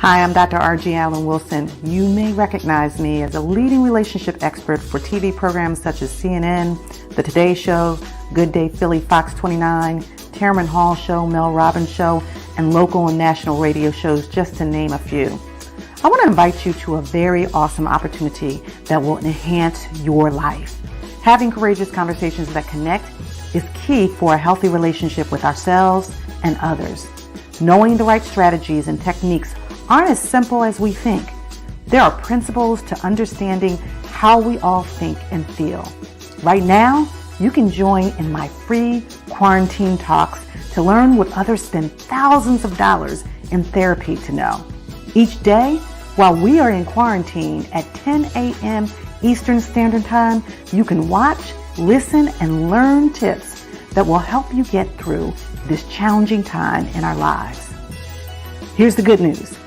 Hi, I'm Dr. R.G. Allen Wilson. You may recognize me as a leading relationship expert for TV programs such as CNN, The Today Show, Good Day Philly, Fox 29, Tamron Hall Show, Mel Robbins Show, and local and national radio shows, just to name a few. I want to invite you to a very awesome opportunity that will enhance your life. Having courageous conversations that connect is key for a healthy relationship with ourselves and others. Knowing the right strategies and techniques aren't as simple as we think. There are principles to understanding how we all think and feel. Right now, you can join in my free quarantine talks to learn what others spend thousands of dollars in therapy to know. Each day, while we are in quarantine at 10 a.m. Eastern Standard Time, you can watch, listen, and learn tips that will help you get through this challenging time in our lives. Here's the good news.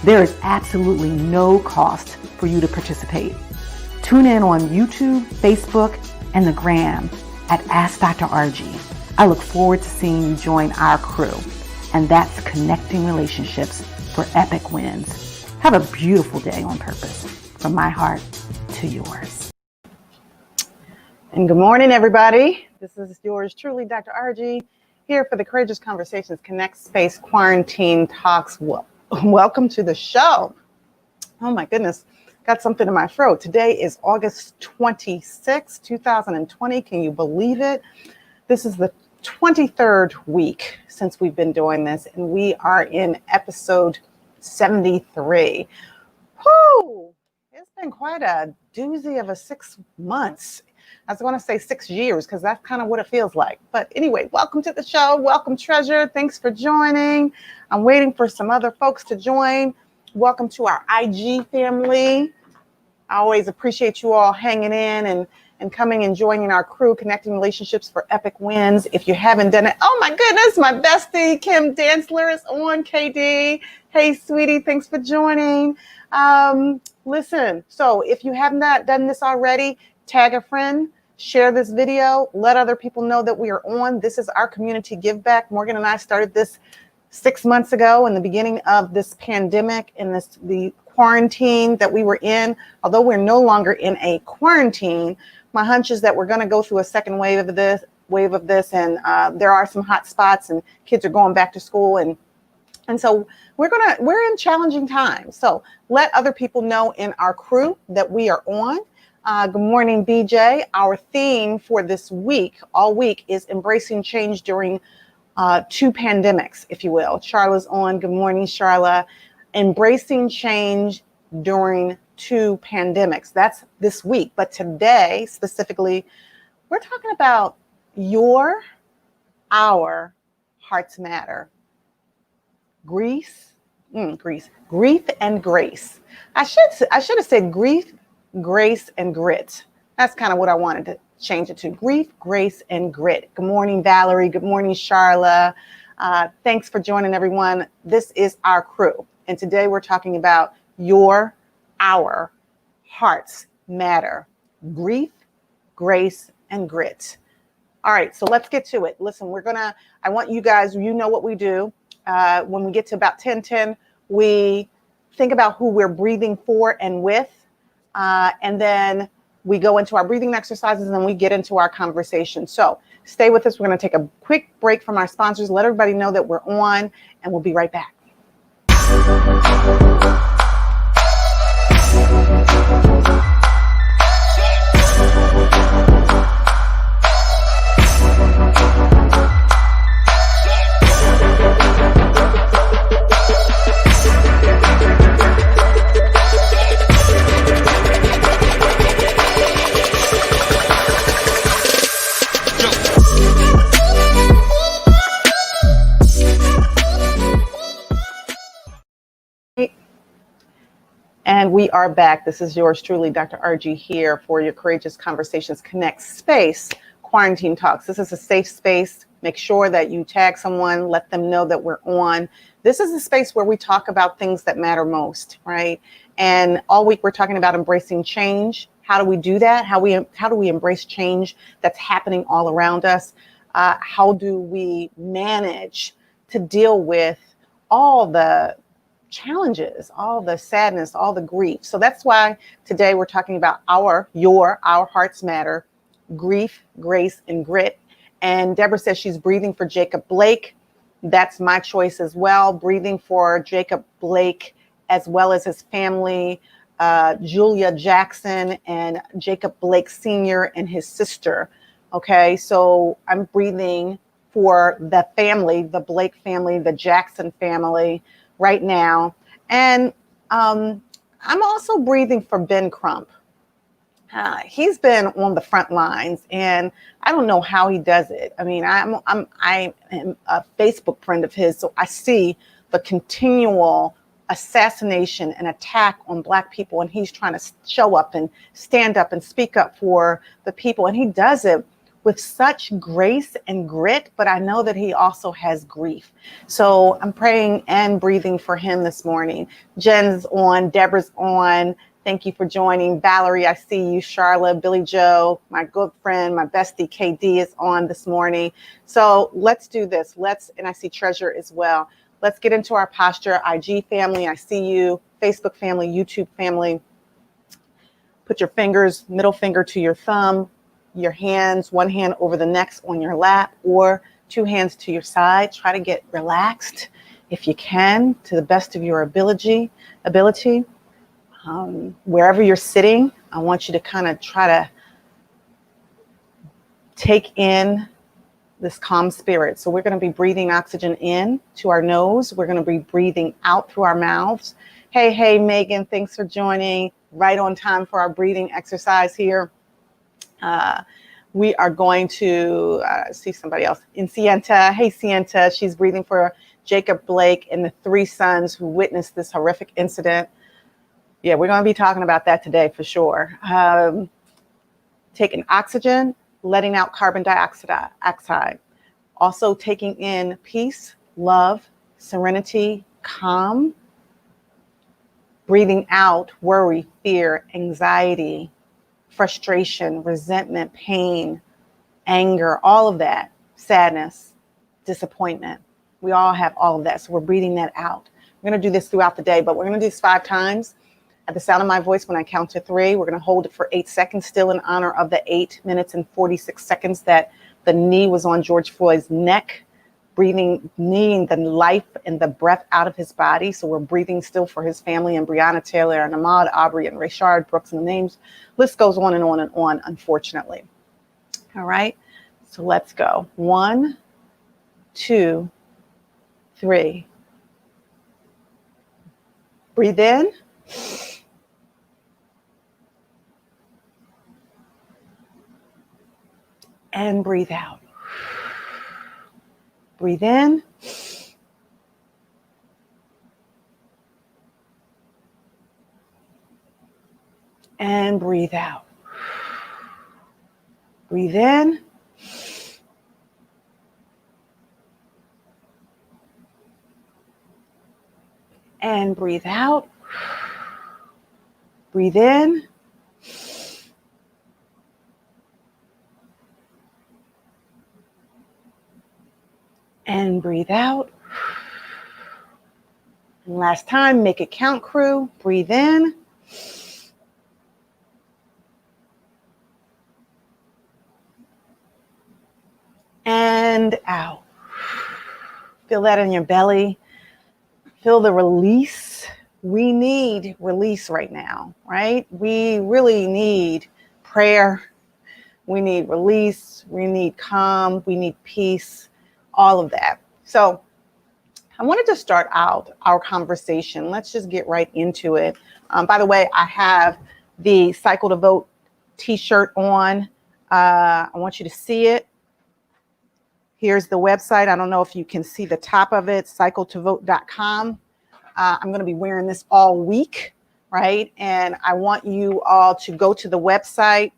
There is absolutely no cost for you to participate. Tune in on YouTube, Facebook, and the Gram at Ask Dr. RG. I look forward to seeing you join our crew, and that's connecting relationships for epic wins. Have a beautiful day on purpose, from my heart to yours. And good morning, everybody. This is yours truly, Dr. RG, here for the Courageous Conversations Connect Space Quarantine Talks. Welcome to the show. Oh my goodness, got something in my throat. Today is August 26, 2020. Can you believe it? This is the 23rd week since we've been doing this, and we are in episode 73. Whoo! It's been quite a doozy of a 6 months. I was going to say 6 years because that's kind of what it feels like. But anyway, welcome to the show. Welcome, Treasure. Thanks for joining. I'm waiting for some other folks to join. Welcome to our IG family. I always appreciate you all hanging in and coming and joining our crew, Connecting Relationships for Epic Wins. If you haven't done it, oh my goodness, my bestie, Kim Dantzler is on, KD. Hey, sweetie, thanks for joining. Listen, so if you have not done this already, tag a friend, share this video, let other people know that we are on. This is our community give back. Morgan and I started this 6 months ago in the beginning of this pandemic and the quarantine that we were in. Although we're no longer in a quarantine, my hunch is that we're going to go through a second wave of this, and there are some hot spots, and kids are going back to school, and so we're in challenging times. So let other people know in our crew that we are on. Good morning, BJ. Our theme for this week, all week, is embracing change during two pandemics, if you will. Charla's on. Good morning, Charla. Embracing change during two pandemics. That's this week. But today, specifically, we're talking about our hearts matter. Grief and grace. I should have said grief, grace, and grit. That's kind of what I wanted to change it to. Grief, grace, and grit. Good morning, Valerie. Good morning, Charla. Thanks for joining, everyone. This is our crew. And today we're talking about our hearts matter. Grief, grace, and grit. All right, so let's get to it. Listen, I want you guys, you know what we do. When we get to about 10:10, we think about who we're breathing for and with. And then we go into our breathing exercises and we get into our conversation. So stay with us. We're going to take a quick break from our sponsors, let everybody know that we're on, and we'll be right back. And we are back. This is yours truly, Dr. RG, here for your Courageous Conversations Connect Space Quarantine Talks. This is a safe space. Make sure that you tag someone, let them know that we're on. This is a space where we talk about things that matter most, right? And all week we're talking about embracing change. How do we do that? How do we embrace change that's happening all around us? How do we manage to deal with all the challenges, all the sadness, all the grief. So that's why today we're talking about our hearts matter, grief, grace, and grit. And Deborah says she's breathing for Jacob Blake. That's my choice as well. Breathing for Jacob Blake as well as his family, Julia Jackson and Jacob Blake Sr. and his sister. Okay, so I'm breathing for the family, the Blake family, the Jackson family right now. And I'm also breathing for Ben Crump. He's been on the front lines, and I don't know how he does it. I mean, I am a Facebook friend of his, so I see the continual assassination and attack on Black people, and he's trying to show up and stand up and speak up for the people, and he does it with such grace and grit, but I know that he also has grief. So I'm praying and breathing for him this morning. Jen's on, Deborah's on. Thank you for joining. Valerie, I see you. Charlotte, Billy Joe, my good friend, my bestie KD is on this morning. So let's do this. And I see Treasure as well. Let's get into our posture. IG family, I see you. Facebook family, YouTube family. Put your fingers, middle finger to your thumb, your hands, one hand over the next on your lap, or two hands to your side. Try to get relaxed if you can, to the best of your ability. Wherever you're sitting, I want you to kind of try to take in this calm spirit. So we're going to be breathing oxygen in to our nose. We're going to be breathing out through our mouths. Hey, Megan, thanks for joining. Right on time for our breathing exercise here. We are going to see somebody else. Incienta. Hey, Cienta. She's breathing for Jacob Blake and the three sons who witnessed this horrific incident. Yeah, we're going to be talking about that today for sure. Taking oxygen, letting out carbon dioxide. Also taking in peace, love, serenity, calm. Breathing out worry, fear, anxiety, frustration, resentment, pain, anger, all of that, sadness, disappointment. We all have all of that. So we're breathing that out. We're going to do this throughout the day, but we're going to do this 5 times. At the sound of my voice, when I count to 3, we're going to hold it for 8 seconds, still in honor of the 8 minutes and 46 seconds that the knee was on George Floyd's neck, kneeing the life and the breath out of his body. So we're breathing still for his family and Breonna Taylor and Ahmaud Arbery and Rayshard Brooks, and the names list goes on and on and on, unfortunately. All right, so let's go. 1, 2, 3. Breathe in. And breathe out. Breathe in. And breathe out. Breathe in. And breathe out. Breathe in. And breathe out. And last time, make it count, crew. Breathe in. And out. Feel that in your belly. Feel the release. We need release right now, right? We really need prayer. We need release. We need calm. We need peace. All of that. So I wanted to start out our conversation. Let's just get right into it. By the way, I have the Cycle to Vote t-shirt on. I want you to see it. Here's the website. I don't know if you can see the top of it, cycletovote.com. I'm going to be wearing this all week, right? And I want you all to go to the website,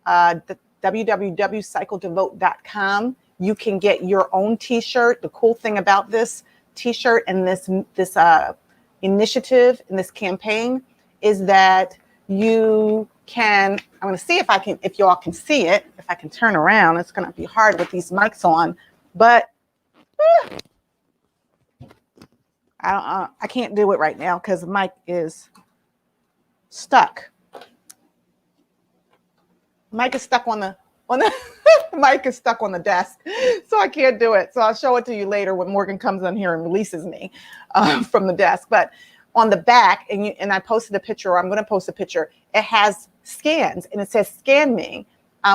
www.cycletovote.com. You can get your own t-shirt. The cool thing about this t-shirt and this initiative and this campaign is that you can, I'm going to see if y'all can see it. If I can turn around, it's going to be hard with these mics on, but I can't do it right now because the mic is stuck. Mic is stuck on the the mic is stuck on the desk, so I can't do it. So I'll show it to you later when Morgan comes in here and releases me from the desk. But on the back, and I posted a picture, or I'm going to post a picture. It has scans, and it says "Scan me."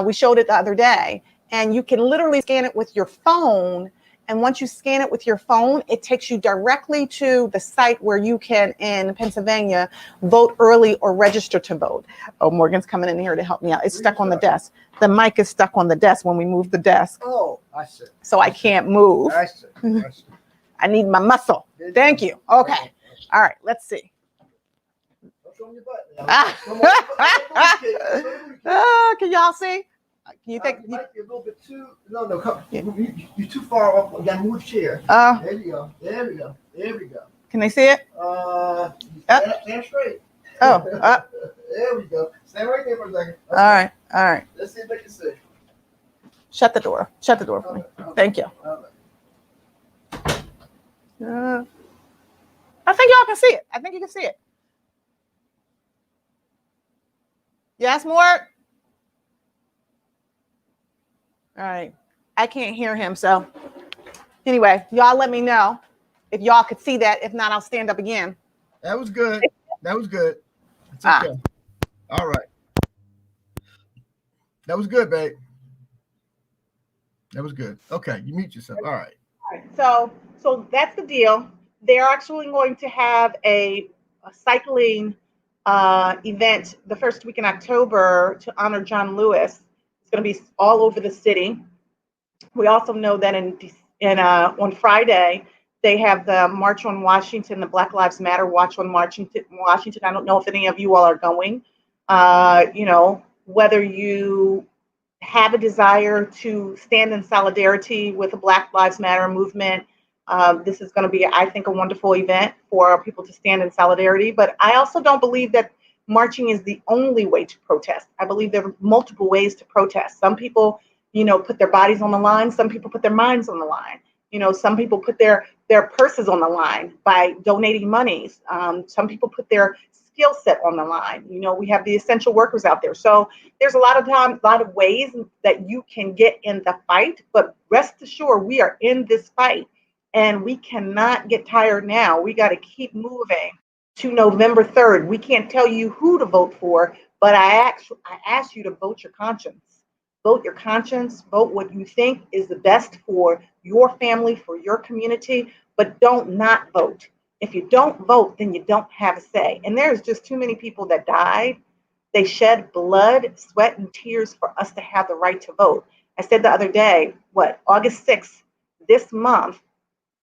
We showed it the other day, and you can literally scan it with your phone. And once you scan it with your phone, it takes you directly to the site where you can, in Pennsylvania, vote early or register to vote. Oh, Morgan's coming in here to help me out. It's stuck on the desk. The mic is stuck on the desk when we move the desk. Oh, I see. So I can't move. I see. I need my muscle. Thank you. Okay. All right. Let's see. Can y'all see? Can you think? You might be a little bit too. No. Come. You're too far off. You gotta move the chair. There you go. There we go. There we go. Can they see it? Stand straight. There we go. Stand right there for a second. Okay. All right. Let's see if they can see. Shut the door. Shut the door for me. Thank you. I think y'all can see it. I think you can see it. Yes, Mort? All right. I can't hear him. So anyway, y'all let me know if y'all could see that. If not, I'll stand up again. That was good. That was good. It's okay. All right. That was good, babe. That was good. Okay. You mute yourself. All right. All right. So that's the deal. They're actually going to have a cycling event the first week in October to honor John Lewis. It's going to be all over the city. We also know that on Friday they have the March on Washington, the Black Lives Matter Watch on Washington. I don't know if any of you all are going. Whether you have a desire to stand in solidarity with the Black Lives Matter movement, this is going to be, I think, a wonderful event for people to stand in solidarity. But I also don't believe that marching is the only way to protest. I believe there are multiple ways to protest. Some people, put their bodies on the line. Some people put their minds on the line. Some people put their purses on the line by donating monies. Some people put their skill set on the line. We have the essential workers out there. So there's a lot of ways that you can get in the fight, but rest assured we are in this fight and we cannot get tired now. We got to keep moving to November 3rd. We can't tell you who to vote for, but I ask you to vote your conscience. Vote your conscience, vote what you think is the best for your family, for your community, but don't not vote. If you don't vote, then you don't have a say. And there's just too many people that died. They shed blood, sweat, and tears for us to have the right to vote. I said the other day, August 6th, this month,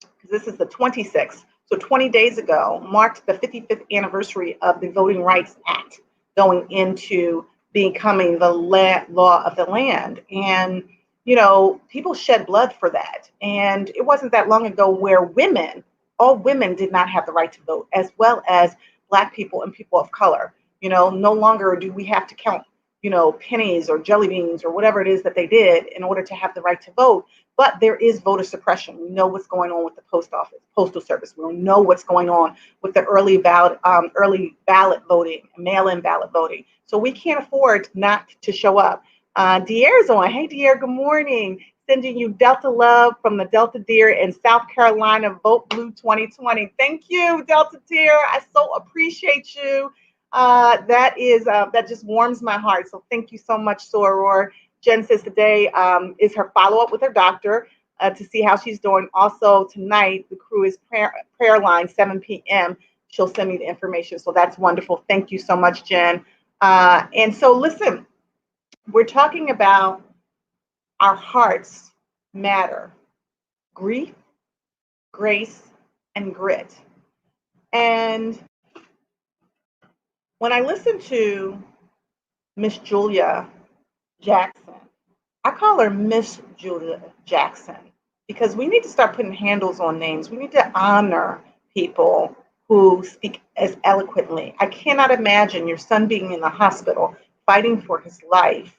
because this is the 26th, so 20 days ago, marked the 55th anniversary of the Voting Rights Act going into becoming the law of the land. And, people shed blood for that. And it wasn't that long ago where all women did not have the right to vote, as well as Black people and people of color. No longer do we have to count, pennies or jelly beans or whatever it is that they did in order to have the right to vote. But there is voter suppression. We know what's going on with the postal service. We know what's going on with the early ballot voting, mail-in ballot voting. So we can't afford not to show up. De'Air's on. Hey, De'Air, good morning. Sending you Delta love from the Delta Deer in South Carolina. Vote Blue 2020. Thank you, Delta Deer. I so appreciate you. That just warms my heart. So thank you so much, Soror. Jen says today is her follow-up with her doctor to see how she's doing. Also tonight, the crew is prayer line, 7 p.m. She'll send me the information. So that's wonderful. Thank you so much, Jen. And so listen, we're talking about our hearts matter. Grief, grace, and grit. And when I listen to Miss Julia Jackson, I call her Miss Julia Jackson because we need to start putting handles on names. We need to honor people who speak as eloquently. I cannot imagine your son being in the hospital fighting for his life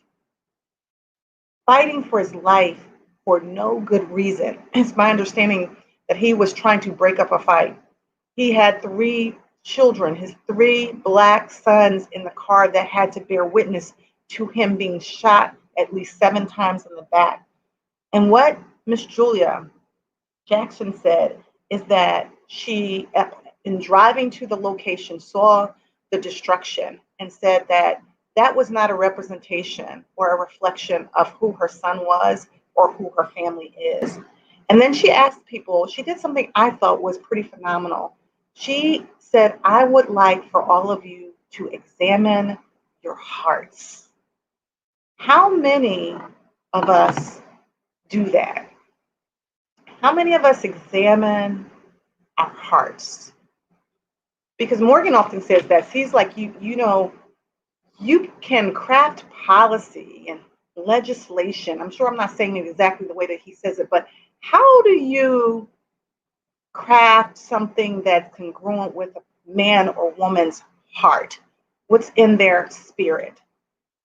for no good reason. It's my understanding that he was trying to break up a fight. He had 3 children, his 3 Black sons in the car that had to bear witness to him being shot at least 7 times in the back. And what Miss Julia Jackson said is that she, in driving to the location, saw the destruction and said that that was not a representation or a reflection of who her son was or who her family is. And then she asked people, she did something I thought was pretty phenomenal. She said, I would like for all of you to examine your hearts. How many of us do that? How many of us examine our hearts? Because Morgan often says that. He's like, you know, you can craft policy and legislation. I'm sure I'm not saying it exactly the way that he says it, but how do you craft something that's congruent with a man or woman's heart? What's in their spirit?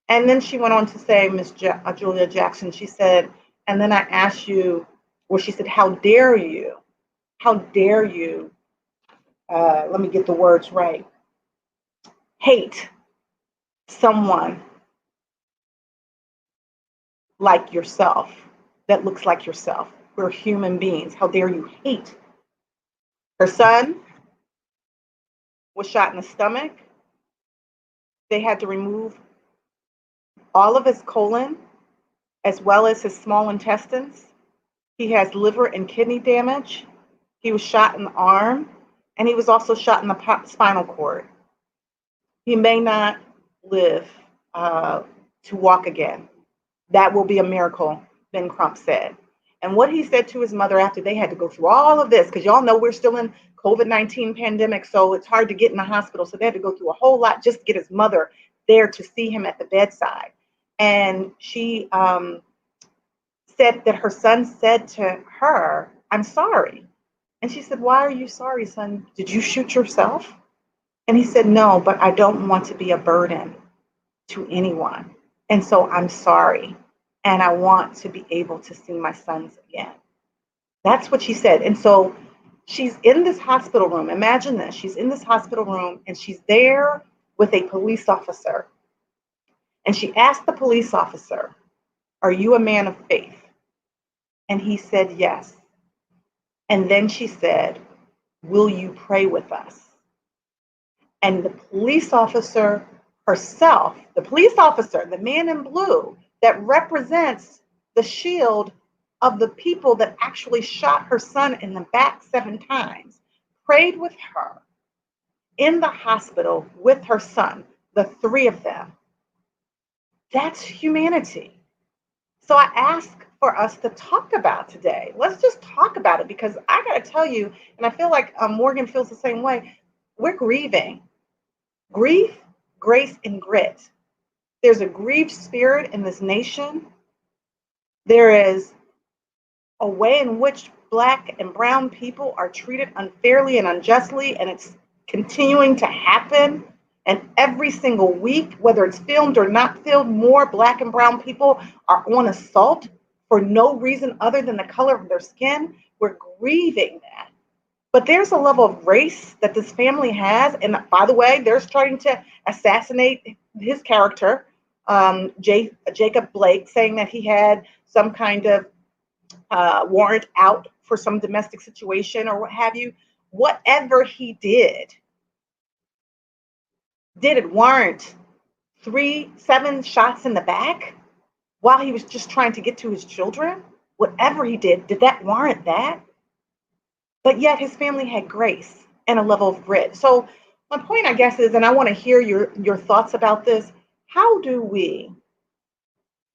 And then she went on to say, Miss Julia Jackson, she said, and then I asked you, well, she said, how dare you? How dare you? Let me get the words right. Hate someone like yourself, that looks like yourself. We're human beings. How dare you hate? Her son was shot in the stomach. They had to remove all of his colon as well as his small intestines. He has liver and kidney damage. He was shot in the arm, and he was also shot in the spinal cord. He may not live to walk again. That will be a miracle, Ben Crump said. And what he said to his mother after they had to go through all of this, because y'all know we're still in COVID-19 pandemic, so it's hard to get in the hospital. So they had to go through a whole lot just to get his mother there to see him at the bedside. And she said that her son said to her, I'm sorry. And she said, why are you sorry, son? Did you shoot yourself? And he said, no, but I don't want to be a burden to anyone. And so I'm sorry. And I want to be able to see my sons again. That's what she said. And so she's in this hospital room. Imagine this. She's in this hospital room and she's there with a police officer. And she asked the police officer, are you a man of faith? And he said, yes. And then she said, will you pray with us? And the police officer herself, the police officer, the man in blue that represents the shield of the people that actually shot her son in the back 7 times, prayed with her in the hospital with her son, the 3 of them. That's humanity. So I ask for us to talk about today. Let's just talk about it, because I got to tell you, and I feel like Morgan feels the same way, we're grieving. Grief, grace, and grit. There's a grieved spirit in this nation. There is a way in which Black and brown people are treated unfairly and unjustly, and it's continuing to happen. And every single week, whether it's filmed or not filmed, more Black and brown people are on assault for no reason other than the color of their skin. We're grieving that. But there's a level of race that this family has. And by the way, they're trying to assassinate his character, Jacob Blake, saying that he had some kind of warrant out for some domestic situation or what have you. Whatever he did it warrant 7 shots in the back while he was just trying to get to his children? Whatever he did that warrant that? But yet his family had grace and a level of grit. So my point, I guess, is, and I want to hear your thoughts about this, how do we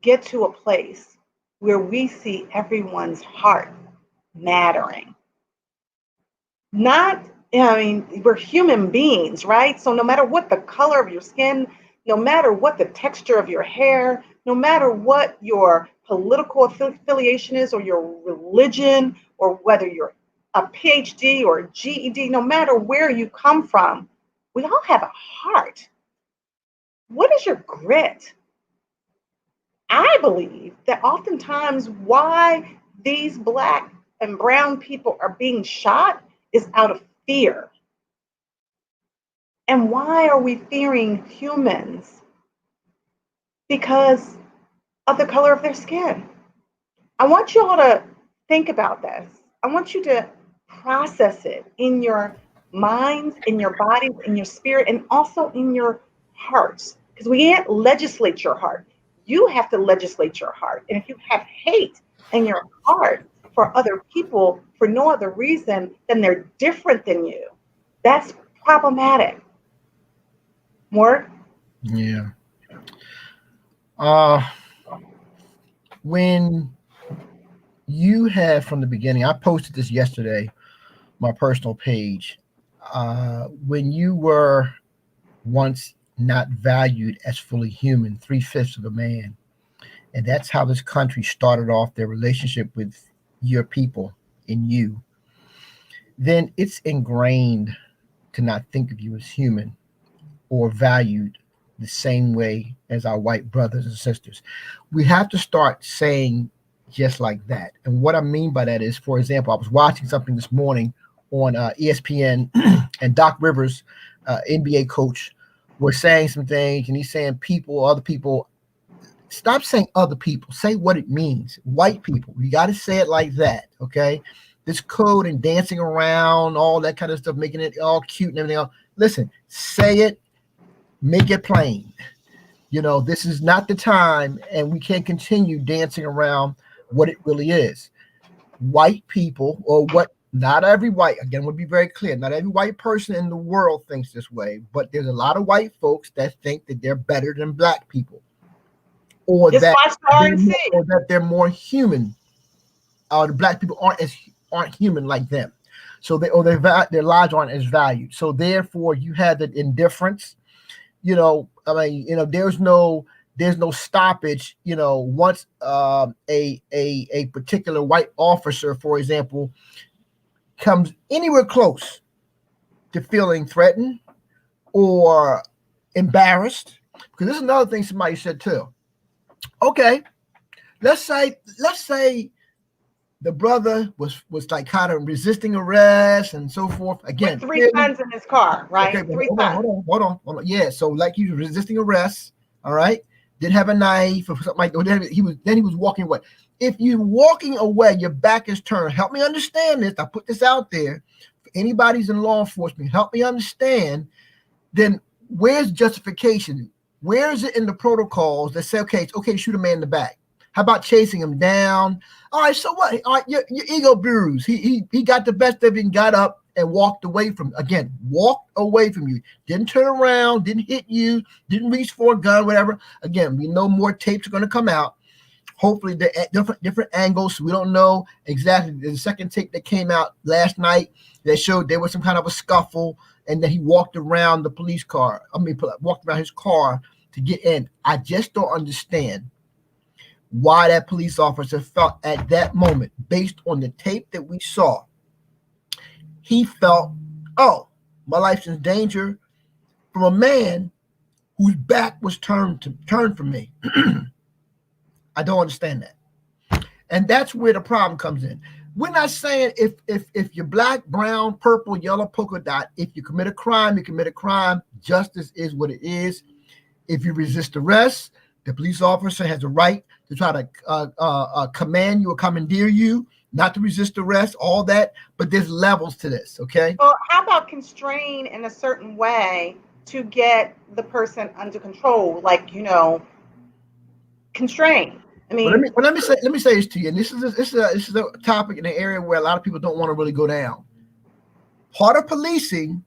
get to a place where we see everyone's heart mattering? We're human beings, right? So no matter what the color of your skin, no matter what the texture of your hair, no matter what your political affiliation is or your religion, or whether you're a PhD or a GED, no matter where you come from, we all have a heart. What is your grit? I believe that oftentimes why these Black and brown people are being shot is out of fear. And why are we fearing humans? Because of the color of their skin. I want you all to think about this. I want you to process it in your minds, in your bodies, in your spirit, and also in your hearts. Because we can't legislate your heart. You have to legislate your heart. And if you have hate in your heart for other people for no other reason than they're different than you, that's problematic. More? Yeah. When you had from the beginning, I posted this yesterday, my personal page. When you were once not valued as fully human, 3/5 of a man, and that's how this country started off their relationship with your people in you, then it's ingrained to not think of you as human or valued the same way as our white brothers and sisters. We have to start saying just like that. And what I mean by that is, for example, I was watching something this morning on ESPN, and Doc Rivers, NBA coach, was saying some things, and he's saying people, other people. Stop saying other people. Say what it means. White people. You got to say it like that, okay? This code and dancing around, all that kind of stuff, making it all cute and everything else. Listen, say it. Make it plain. You know, this is not the time, and we can't continue dancing around what it really is. White people, or what, not every white, again, we'll be very clear, not every white person in the world thinks this way, but there's a lot of white folks that think that they're better than black people, or Just that, watch RNC. or that they're more human, or the black people aren't human like them. So their lives aren't as valued. So therefore, you had that indifference. You know, I mean, you know, there's no stoppage. You know, once a particular white officer, for example, comes anywhere close to feeling threatened or embarrassed, because this is another thing somebody said too. Okay, let's say the brother was like kind of resisting arrest and so forth. Again, with 3 guns in his car, right? Okay, 3 hold on. Yeah, so like he was resisting arrest, all right? Didn't have a knife or something like that. He was walking away. If you're walking away, your back is turned. Help me understand this. I put this out there. For anybody's in law enforcement, help me understand. Then where's justification? Where is it in the protocols that say, okay, it's okay to shoot a man in the back? How about chasing him down? All right, so what? All right, your ego bruised. He got the best of it and got up and walked away from, again, walked away from you. Didn't turn around, didn't hit you, didn't reach for a gun, whatever. Again, we know more tapes are going to come out. Hopefully, they're at different angles. So we don't know exactly. There's a second tape that came out last night that showed there was some kind of a scuffle and that he walked around the police car. Walked around his car to get in. I just don't understand why that police officer felt at that moment, based on the tape that we saw, he felt, oh, my life's in danger from a man whose back was turned from me. I don't understand that. And that's where the problem comes in. We're not saying if you're black, brown, purple, yellow, polka dot, if you commit a crime, you commit a crime. Justice is what it is. If you resist arrest, the police officer has a right to try to command you or commandeer you, not to resist arrest, all that. But there's levels to this, okay? Well, how about constrain in a certain way to get the person under control? Like, you know, constrain. I mean, let me say this to you, and this is a topic in an area where a lot of people don't want to really go down. Part of policing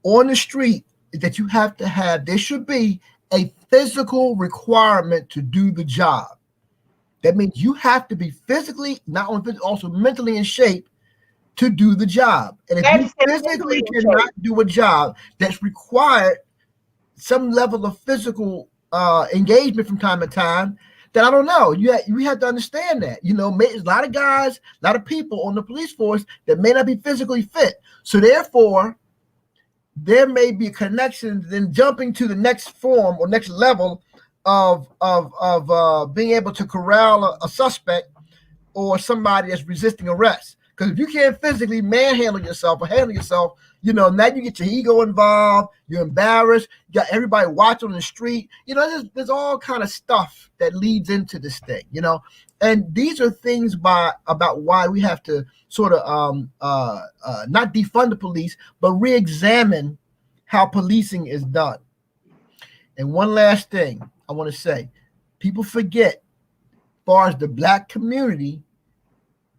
on the street is that you have to have, there should be a physical requirement to do the job. That means you have to be physically, not only physically, also mentally in shape to do the job. And if you physically cannot do a job that's required some level of physical engagement from time to time, then I don't know. We have to understand that. You know, there's a lot of guys, a lot of people on the police force that may not be physically fit. So therefore, there may be a connection, then jumping to the next form or next level of being able to corral a suspect or somebody that's resisting arrest. Because if you can't physically manhandle yourself or handle yourself, Now you get your ego involved. You're embarrassed. You got everybody watching on the street. There's all kind of stuff that leads into this thing. And these are things about why we have to sort of not defund the police, but re-examine how policing is done. And one last thing I want to say, people forget, as far as the Black community,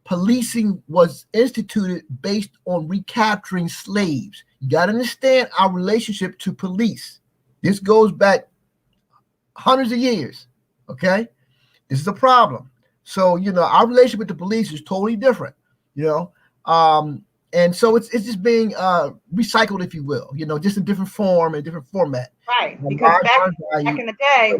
policing was instituted based on recapturing slaves. You got to understand our relationship to police. This goes back hundreds of years, okay? This is a problem. So, our relationship with the police is totally different, and so it's just being recycled, if you will, just in different form and different format. Right, because back in the day,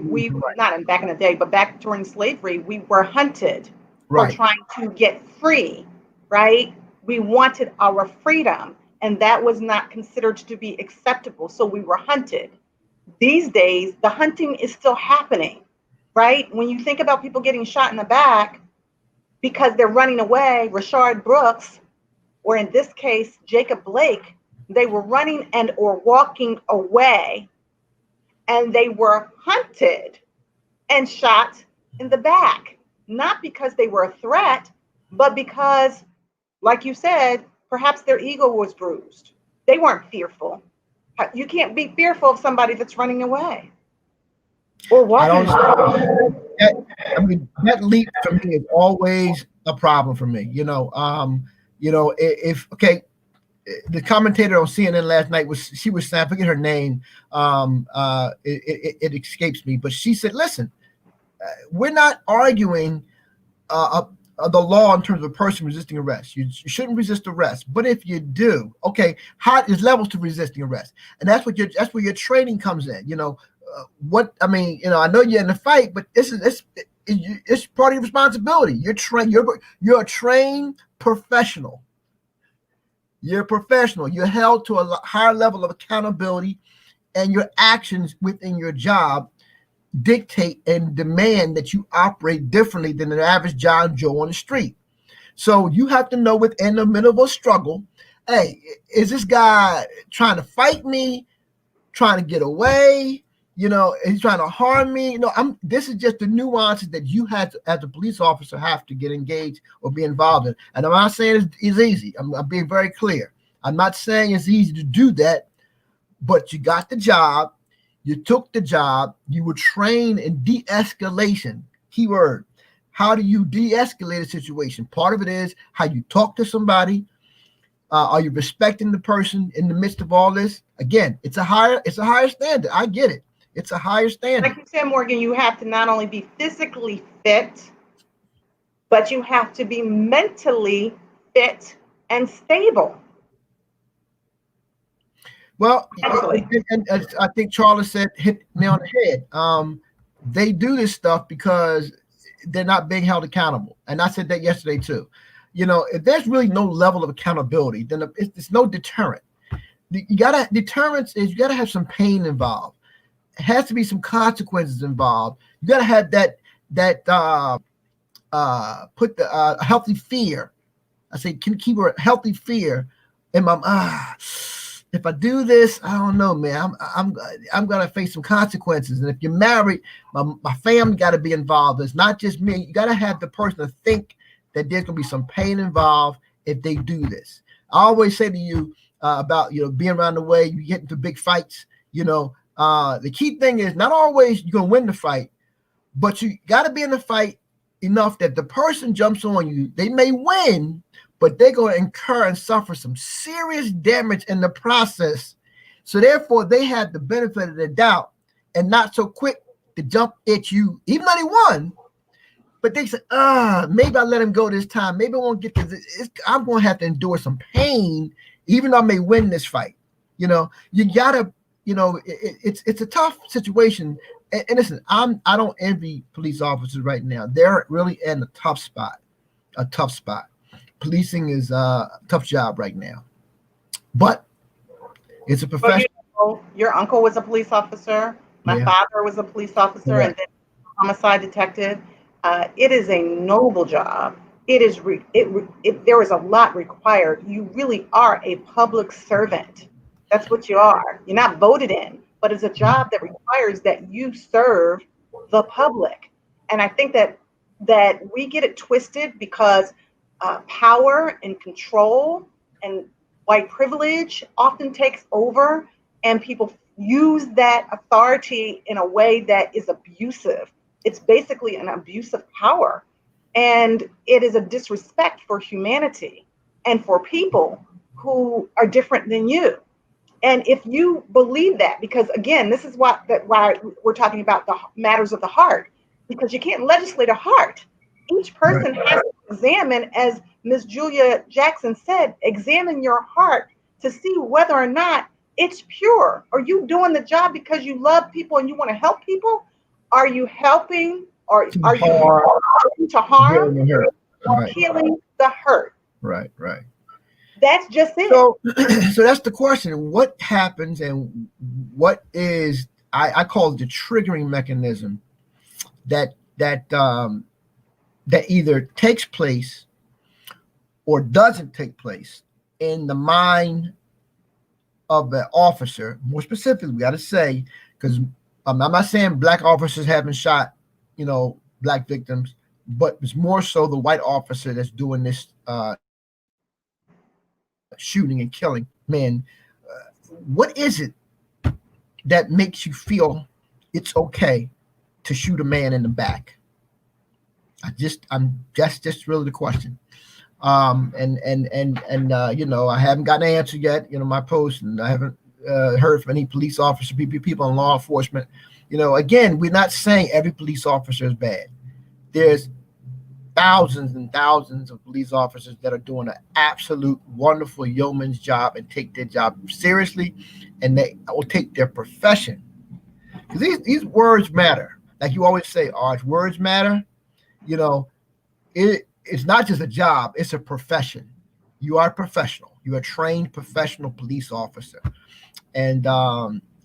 back in the day, but back during slavery, we were hunted for trying to get free, right? We wanted our freedom, and that was not considered to be acceptable, so we were hunted. These days, the hunting is still happening, right? When you think about people getting shot in the back because they're running away, Rayshard Brooks, or in this case, Jacob Blake, they were running and or walking away, and they were hunted and shot in the back, not because they were a threat, but because, like you said, perhaps their ego was bruised. They weren't fearful. You can't be fearful of somebody that's running away or walking. That leap for me is always a problem for me. The commentator on CNN last night was saying, I forget her name. It escapes me, but she said, listen, we're not arguing the law in terms of a person resisting arrest. You shouldn't resist arrest, but if you do, okay, there's levels to resisting arrest, and that's where your training comes in. I know you're in the fight, but it's part of your responsibility. You're a trained professional. You're a professional. You're held to a higher level of accountability, and your actions within your job dictate and demand that you operate differently than an average John Joe on the street. So you have to know within the middle of a struggle, hey, is this guy trying to fight me, trying to get away? Is he trying to harm me? This is just the nuances that you as a police officer have to get engaged or be involved in. And I'm not saying it's easy. I'm being very clear. I'm not saying it's easy to do that, but you got the job. You took the job. You were trained in de-escalation. Keyword. How do you de-escalate a situation? Part of it is how you talk to somebody. Are you respecting the person in the midst of all this? Again, it's a higher standard. I get it. It's a higher standard. Like you said, Morgan, you have to not only be physically fit, but you have to be mentally fit and stable. Well, and I think Charles said, hit nail on the head. They do this stuff because they're not being held accountable. And I said that yesterday too. If there's really no level of accountability, then it's no deterrent. Deterrence is you gotta have some pain involved. It has to be some consequences involved. You gotta have put the healthy fear. I say keyword healthy fear in my if I do this, I don't know, man. I'm gonna face some consequences. And if you're married, my family got to be involved. It's not just me. You got to have the person to think that there's gonna be some pain involved if they do this. I always say to you about being around the way, you get into big fights. The key thing is not always you're gonna win the fight, but you got to be in the fight enough that the person jumps on you. They may win, but they're going to incur and suffer some serious damage in the process. So therefore, they have the benefit of the doubt and not so quick to jump at you, even though they won. But they say, maybe I let him go this time. Maybe I won't get this. I'm going to have to endure some pain, even though I may win this fight. You got to, it's a tough situation. And listen, I don't envy police officers right now. They're really in a tough spot. Policing is a tough job right now, but it's a profession. Your uncle was a police officer. My father was a police officer, and then homicide detective. It is a noble job. there is a lot required. You really are a public servant. That's what you are. You're not voted in, but it's a job that requires that you serve the public. And I think that we get it twisted because power and control and white privilege often takes over, and people use that authority in a way that is abusive. It's basically an abuse of power. And it is a disrespect for humanity and for people who are different than you. And if you believe that, because again, this is why we're talking about the matters of the heart, because you can't legislate a heart. Each person has to examine, as Ms. Julia Jackson said, examine your heart to see whether or not it's pure. Are you doing the job because you love people and you want to help people? Are you helping, or are you helping to harm or healing the hurt? Right. That's just it. So that's the question. What happens, and what is, I call it the triggering mechanism that either takes place or doesn't take place in the mind of the officer. More specifically, we got to say, because I'm not saying black officers haven't shot, black victims, but it's more so the white officer that's doing this shooting and killing men. What is it that makes you feel it's okay to shoot a man in the back? That's just really the question. I haven't gotten an answer yet. My post, and I haven't heard from any police officer, people in law enforcement. Again, we're not saying every police officer is bad. There's thousands and thousands of police officers that are doing an absolute wonderful yeoman's job and take their job seriously, and they will take their profession. Because these words matter. Like you always say, Arch, words matter. It's not just a job, it's a profession. You are a professional. You're a trained professional police officer. And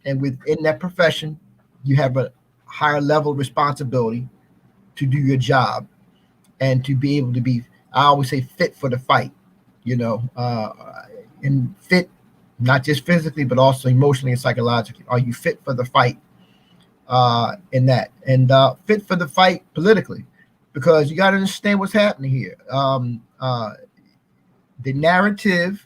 within that profession, you have a higher level of responsibility to do your job and to be able to be, I always say, fit for the fight, and fit, not just physically, but also emotionally and psychologically. Are you fit for the fight in that? And fit for the fight politically, because you got to understand what's happening here. The narrative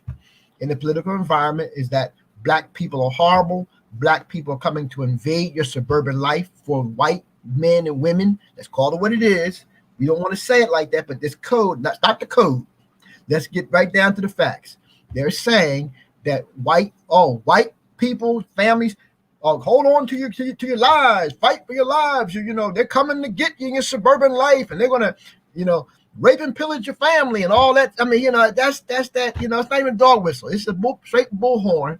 in the political environment is that black people are horrible. Black people are coming to invade your suburban life for white men and women. Let's call it what it is. We don't want to say it like that, but this code, not the code. Let's get right down to the facts. They're saying that white people, families, hold on to your lives, fight for your lives. They're coming to get you in your suburban life, and they're gonna, rape and pillage your family and all that. I mean, that's that. It's not even a dog whistle. It's a straight bullhorn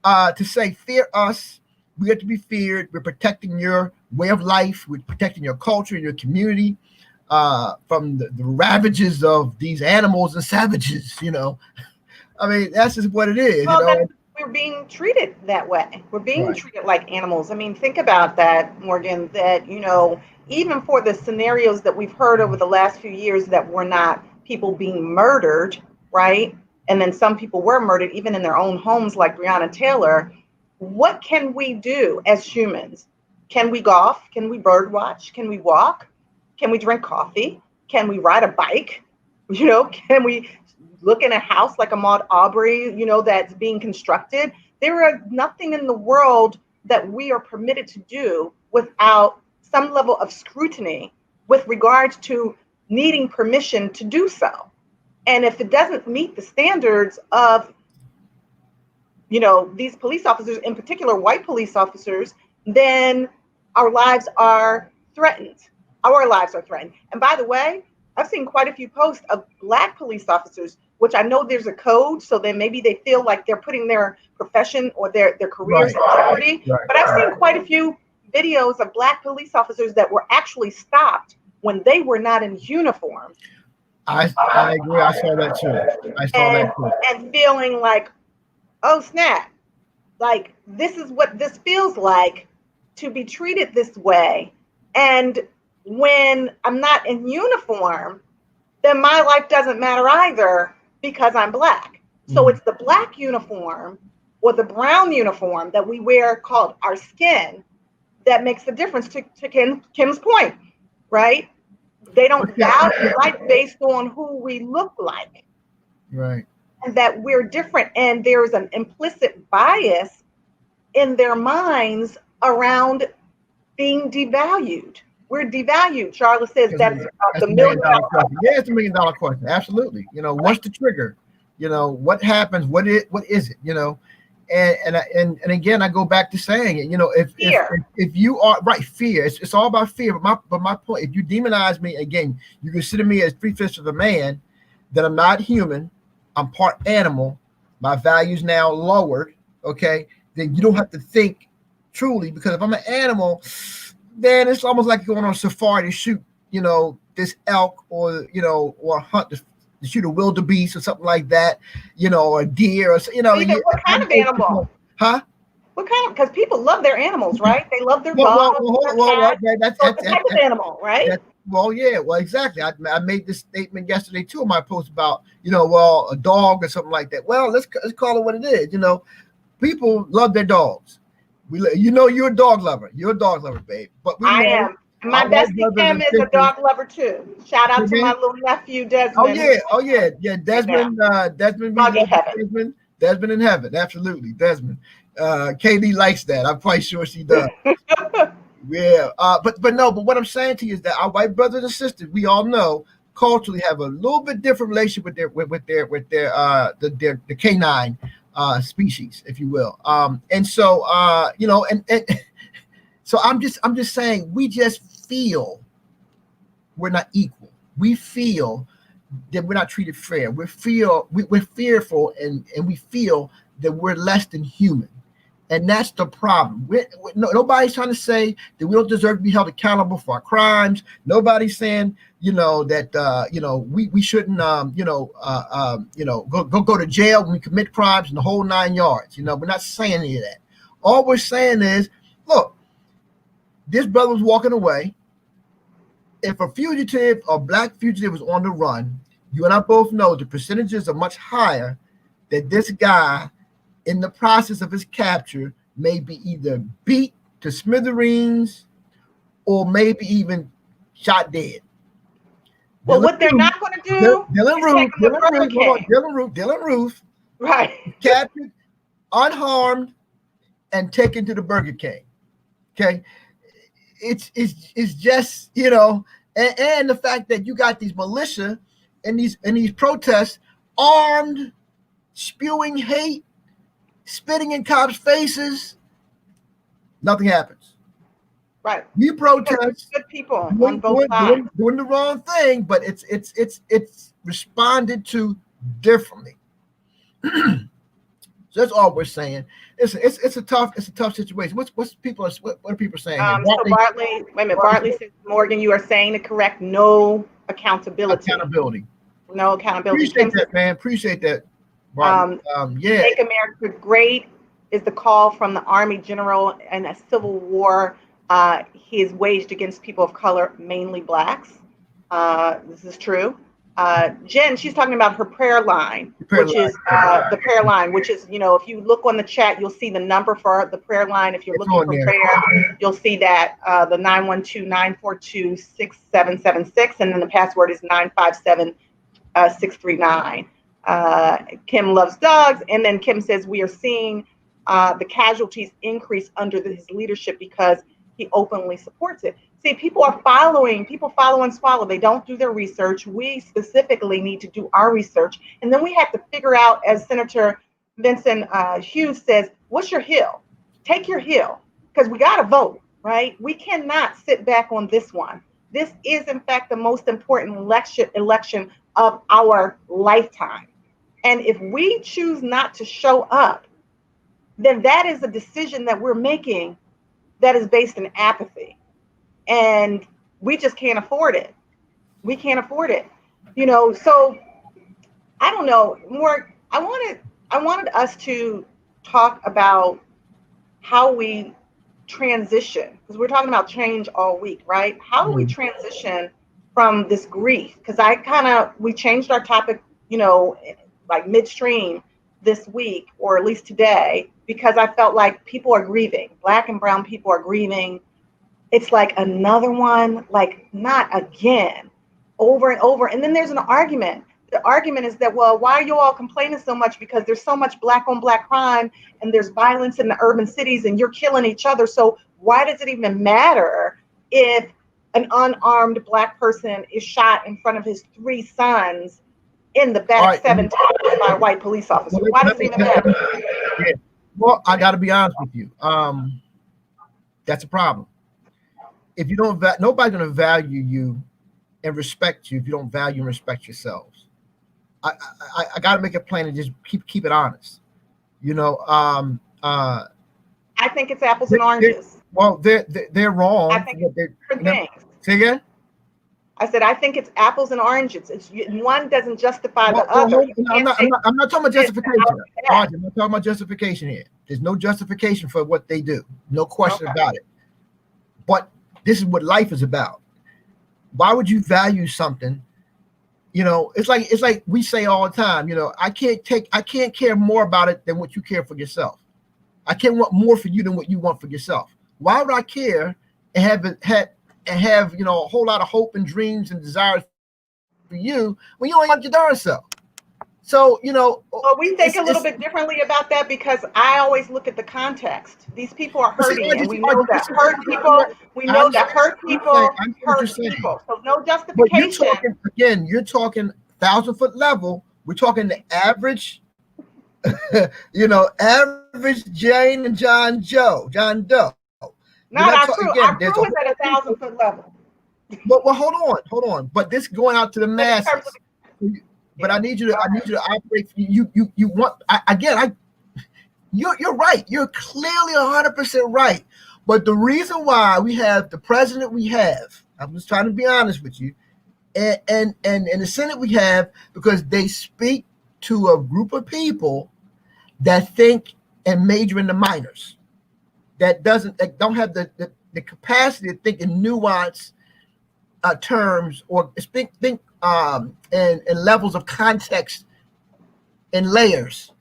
to say, fear us. We have to be feared. We're protecting your way of life. We're protecting your culture and your community from the ravages of these animals and savages. I mean, that's just what it is. Well, we're being treated that way. We're being treated like animals. I mean, think about that, Morgan, that, even for the scenarios that we've heard over the last few years that were not people being murdered, right? And then some people were murdered even in their own homes, like Breonna Taylor. What can we do as humans? Can we golf? Can we bird watch? Can we walk? Can we drink coffee? Can we ride a bike? Can we look in a house like Ahmaud Arbery, that's being constructed? There are nothing in the world that we are permitted to do without some level of scrutiny with regards to needing permission to do so. And if it doesn't meet the standards of, these police officers, in particular white police officers, then our lives are threatened. Our lives are threatened. And by the way, I've seen quite a few posts of black police officers, which I know there's a code, so then maybe they feel like they're putting their profession or their careers in jeopardy. But I've seen quite a few videos of black police officers that were actually stopped when they were not in uniform. I agree. I saw that too. And feeling like, oh snap, like this is what this feels like to be treated this way. And when I'm not in uniform, then my life doesn't matter either because I'm Black. So it's the Black uniform or the brown uniform that we wear called our skin that makes the difference, to Kim's point, right? They don't value life based on who we look like. Right. And that we're different. And there's an implicit bias in their minds around being devalued. We're devalued. Charlotte says that's the $1 million question. Yeah, it's $1 million question. Absolutely. You know, what's the trigger? You know, what happens? What is it? You know, and again, I go back to saying it. You know, if you are right, fear. It's all about fear. But my point, if you demonize me again, you consider me as 3/5 of a man, that I'm not human. I'm part animal. My value's now lowered. Okay, then you don't have to think truly, because if I'm an animal, then it's almost like going on a safari to shoot, you know, this elk, or you know, or hunt to shoot a wildebeest or something like that, you know, or a deer, or you know. What kind of animal? Huh? What kind of? Because people love their animals, right? They love their dogs. That's the type of animal, right? Well, yeah, well, exactly. I made this statement yesterday too in my post about, you know, well, a dog or something like that. Well, let's call it what it is. You know, people love their dogs. You know, you're a dog lover. You're a dog lover, babe. But I am. My bestie Kim is a dog lover too. Shout out to my little nephew Desmond. Oh yeah. Desmond, Desmond in heaven. Absolutely, Desmond. Katie likes that. I'm quite sure she does. Yeah. But what I'm saying to you is that our white brothers and sisters, we all know, culturally have a little bit different relationship with their canine species, if you will. And so you know, and so I'm just saying, we just feel we're not equal. We feel that we're not treated fair. We're fearful, and we feel that we're less than human. And that's the problem. Nobody's trying to say that we don't deserve to be held accountable for our crimes. Nobody's saying, you know, that you know, we shouldn't go to jail when we commit crimes and the whole 9 yards. You know, we're not saying any of that. All we're saying is, look, this brother was walking away. If a fugitive or black fugitive was on the run, you and I both know the percentages are much higher that this guy, in the process of his capture, may be either beat to smithereens or maybe even shot dead. Well, what they're not going to do, Dylan Roof, right, captured, unharmed, and taken to the Burger King. Okay, it's just, you know, and the fact that you got these militia and these protests armed, spewing hate, spitting in cops' faces, nothing happens. Right. You protest, good people on both sides doing the wrong thing, but it's responded to differently. So that's all we're saying. It's a tough situation. What are people saying? So Bartley says, Morgan, you are saying the correct. No accountability. No accountability. Appreciate that, man. Appreciate that. Yeah. Make America Great is the call from the Army general in a civil war he has waged against people of color, mainly blacks. This is true. Jen, she's talking about her prayer line, the prayer line, which is, you know, if you look on the chat, you'll see the number for the prayer line. If you're looking for prayer, you'll see that the 912-942-6776, and then the password is 957-639. Kim loves dogs, and then Kim says we are seeing the casualties increase under his leadership because he openly supports it. See, people follow and swallow. They don't do their research. We specifically need to do our research. And then we have to figure out, as Senator Vincent Hughes says, what's your hill? Take your hill, because we got to vote, right? We cannot sit back on this one. This is, in fact, the most important election of our lifetime. And if we choose not to show up, then that is a decision that we're making that is based in apathy. And we just can't afford it. We can't afford it. You know, so I don't know. I wanted us to talk about how we transition, because we're talking about change all week, right? How do we transition from this grief, because we changed our topic, like midstream this week, or at least today, because I felt like people are grieving. Black and brown people are grieving. It's like another one, like not again, over and over. And then there's an argument. The argument is that, well, why are you all complaining so much? Because there's so much black on black crime and there's violence in the urban cities and you're killing each other. So why does it even matter if an unarmed black person is shot in front of his 3 sons in the back All right. 7 times by a white police officer? Why does it even matter? Yeah. Well, I got to be honest with you. That's a problem. If you don't, nobody's going to value you and respect you if you don't value and respect yourselves. I got to make it plain and just keep it honest. I think it's apples and oranges. Well, they're wrong. I think it's different things. Say again? I said I think it's apples and oranges. One doesn't justify the other. I'm not talking about justification. I'm not talking about justification here. There's no justification for what they do. No question about it. But this is what life is about. Why would you value something? It's like we say all the time. I can't care more about it than what you care for yourself. I can't want more for you than what you want for yourself. Why would I care and have a whole lot of hope and dreams and desires for you when you don't want your darn self? So, well, we think a little bit differently about that because I always look at the context. These people are hurting, and we know that hurt people. We know that hurt people hurt people. So no justification. But you're talking 1,000-foot level. We're talking the average, average Jane and John Doe. Not our crew. Our crew is at 1,000-foot level. But hold on. But this going out to the masses. But I need you to operate. You're right. You're clearly 100% right. But the reason why we have the president we have, I'm just trying to be honest with you, and the Senate we have, because they speak to a group of people that think and major in the minors, that don't have the capacity to think in nuance terms or think and levels of context and layers.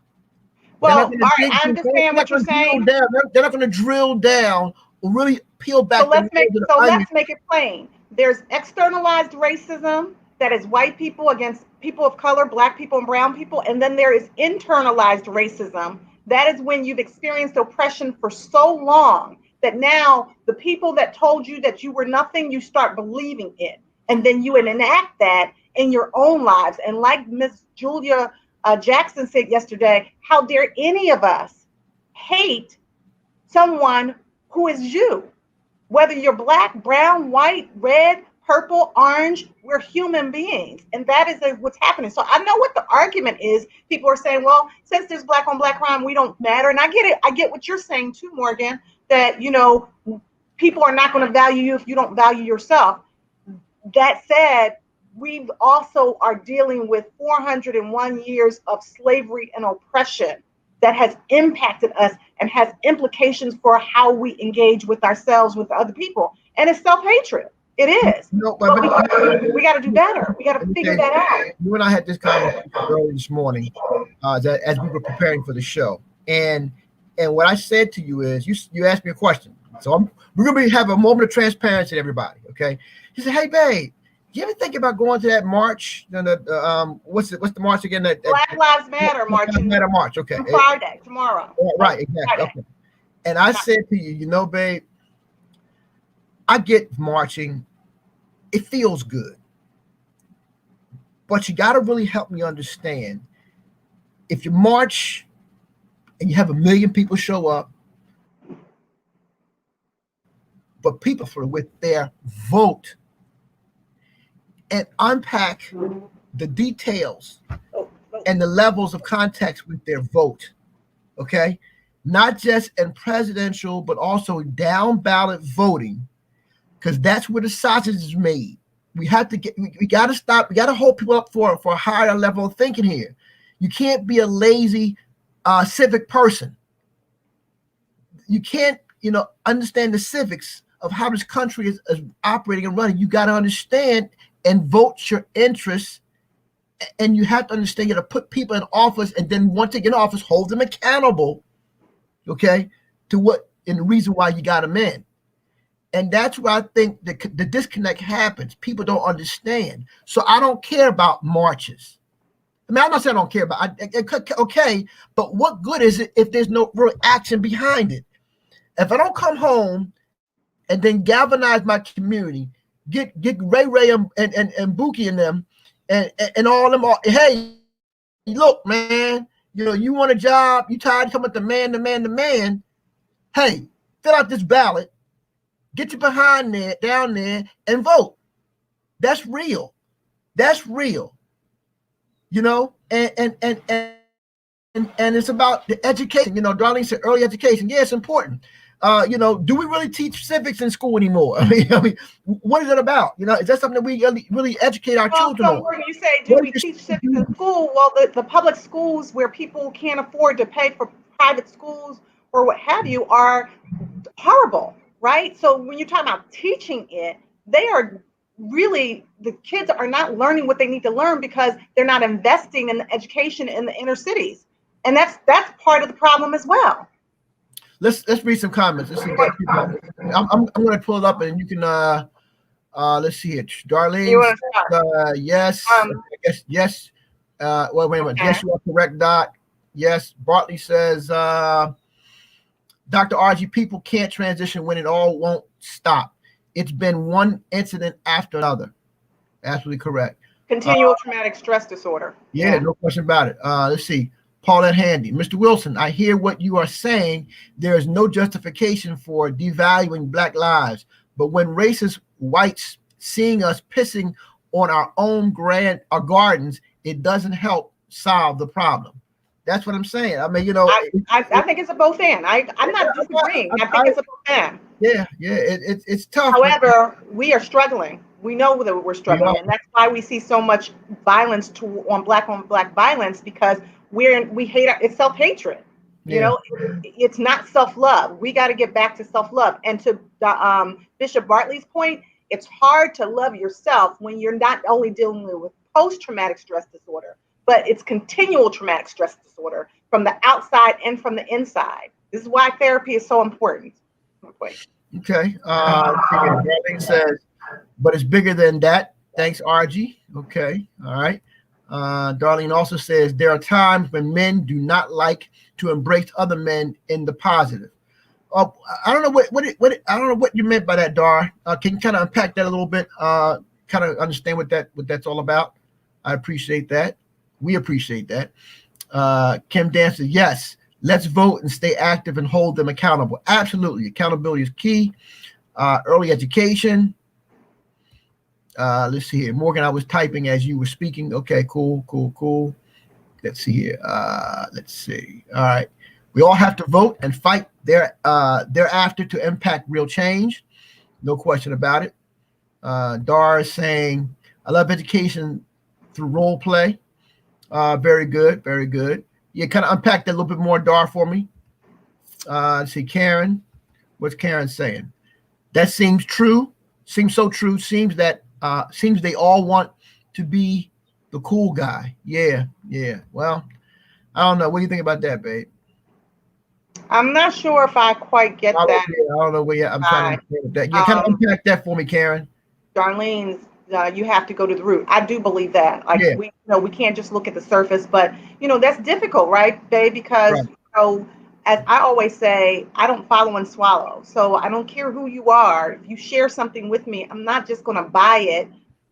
Well, I understand what you're saying. They're not going to drill down or really peel back. So let's make it plain. There's externalized racism that is white people against people of color, black people and brown people, and then there is internalized racism. That is when you've experienced oppression for so long that now the people that told you that you were nothing, you start believing it. And then you enact that in your own lives. And like Miss Julia Jackson said yesterday, how dare any of us hate someone who is you? Whether you're black, brown, white, red, purple, orange, we're human beings. And that is what's happening. So I know what the argument is. People are saying, well, since there's black on black crime, we don't matter. And I get it. I get what you're saying too, Morgan, that, people are not going to value you if you don't value yourself. That said, we also are dealing with 401 years of slavery and oppression that has impacted us and has implications for how we engage with ourselves, with other people. And it's self-hatred. It is. No, but we got to do better. We got to figure that out. You and I had this conversation early this morning as we were preparing for the show. And what I said to you is, you asked me a question. So we're going to have a moment of transparency to everybody, okay? He said, hey, babe, do you ever think about going to that march? What's the march again? Black Lives Matter march. Black Lives Matter march, okay. Friday, tomorrow. Right, exactly. Okay. And I said to you, babe, I get marching. It feels good. But you got to really help me understand. If you march and you have 1 million people show up, but people with their vote, and unpack the details and the levels of context with their vote, okay? Not just in presidential, but also down ballot voting, because that's where the sausage is made. We got to stop. We got to hold people up for a higher level of thinking here. You can't be a lazy civic person. You can't, understand the civics of how this country is operating and running. You got to understand and vote your interests. And you have to understand you have to put people in office, and then once they get in office, hold them accountable, okay, to what and the reason why you got them in. And that's where I think the disconnect happens. People don't understand. So I don't care about marches. I mean, I'm not saying I don't care about okay, but what good is it if there's no real action behind it? If I don't come home and then galvanize my community, get Ray and Buki and them and all them, hey, look, man, you want a job, you tired of coming at the man, hey, fill out this ballot, get you behind there, down there, and vote. That's real. And it's about the education. Darlene said early education. Yeah, it's important. Do we really teach civics in school anymore? I mean, what is it about? Is that something that we really educate our children on? When you say, do we teach civics in school? Well, the public schools where people can't afford to pay for private schools or what have you are horrible, right? So when you're talking about teaching it, the kids are not learning what they need to learn because they're not investing in the education in the inner cities. And that's part of the problem as well. Let's read some comments. I'm going to pull it up and you can let's see it. Darlene, yes. Yes. Well, wait a minute. Okay. Yes, you are correct, Doc. Yes. Bartley says Dr. RG, people can't transition when it all won't stop. It's been one incident after another. Absolutely correct. Continual traumatic stress disorder. Yeah, no question about it. Let's see. Paulette Handy. Mr. Wilson, I hear what you are saying. There is no justification for devaluing Black lives. But when racist whites seeing us pissing on our own gardens, it doesn't help solve the problem. That's what I'm saying. I mean, I think it's a both and. I'm not disagreeing. I think it's a both and. Yeah. It's tough. However, we are struggling. We know that we're struggling, and that's why we see so much violence on black violence, because we hate it's self-hatred. Yeah. It's not self-love. We got to get back to self-love. And to Bishop Bartley's point, it's hard to love yourself when you're not only dealing with post-traumatic stress disorder, but it's continual traumatic stress disorder from the outside and from the inside. This is why therapy is so important. Okay. Darlene says, but it's bigger than that. Thanks, RG. Okay. All right. Darlene also says there are times when men do not like to embrace other men in the positive. I don't know I don't know what you meant by that, Dar. Can you kind of unpack that a little bit? Kind of understand what that's all about. I appreciate that. We appreciate that. Kim Dancer, yes, let's vote and stay active and hold them accountable. Absolutely. Accountability is key. Early education. Let's see here. Morgan, I was typing as you were speaking. Okay, cool. Let's see here. Let's see. All right. We all have to vote and fight thereafter to impact real change. No question about it. Dar is saying, I love education through role play. Very good. You kind of unpack that a little bit more, Dar, for me. Let's see, Karen. What's Karen saying? That seems true. Seems so true. Seems they all want to be the cool guy. Yeah. Well, I don't know. What do you think about that, babe? I'm not sure if I quite get that. I don't know. I'm trying to understand that. Yeah, kind of unpack that for me, Karen. Darlene's, you have to go to the root. I do believe that. We can't just look at the surface, but that's difficult, right, babe? Because as I always say, I don't follow and swallow. So I don't care who you are. If you share something with me, I'm not just going to buy it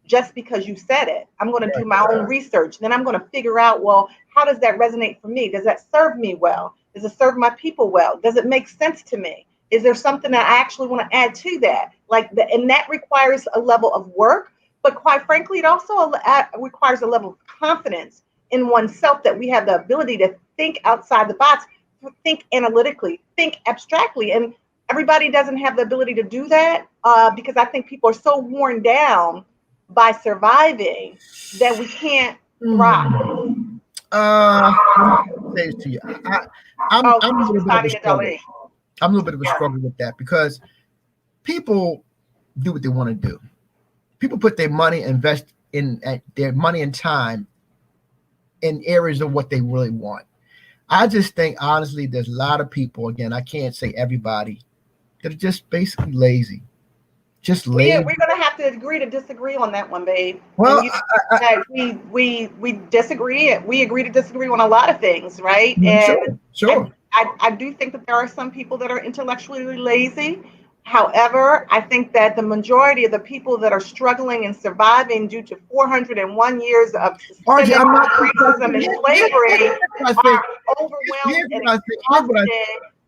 just because you said it. I'm going to do my own research. Then I'm going to figure out, well, how does that resonate for me? Does that serve me well? Does it serve my people well? Does it make sense to me? Is there something that I actually want to add to that? And that requires a level of work, but quite frankly, it also requires a level of confidence in oneself that we have the ability to think outside the box, think analytically, think abstractly. And everybody doesn't have the ability to do that because I think people are so worn down by surviving that we can't thrive. Say it to you. I'm a little bit of a struggle with that because people do what they want to do. people put their money, invest in their money and time in areas of what they really want. I just think, honestly, there's a lot of people, again, I can't say everybody, that are just basically lazy. Just lazy. We're going to have to agree to disagree on that one, babe. Well, we disagree. We agree to disagree on a lot of things, right? And sure. I do think that there are some people that are intellectually lazy. However, I think that the majority of the people that are struggling and surviving due to 401 years of systemic racism and slavery are overwhelmed and exhausted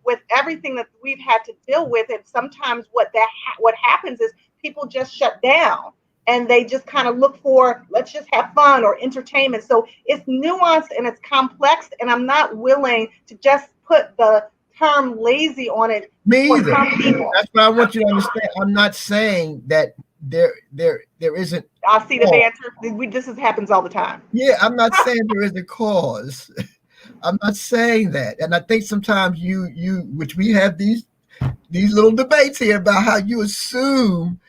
with everything that we've had to deal with. And sometimes what happens is people just shut down and they just kind of look for, let's just have fun or entertainment. So it's nuanced and it's complex, and I'm not willing to just put the term lazy on it. Me either. That's what I want you to understand. I'm not saying that there isn't. I see the banter. This happens all the time. Yeah, I'm not saying there is a cause. I'm not saying that. And I think sometimes which we have these little debates here about how you assume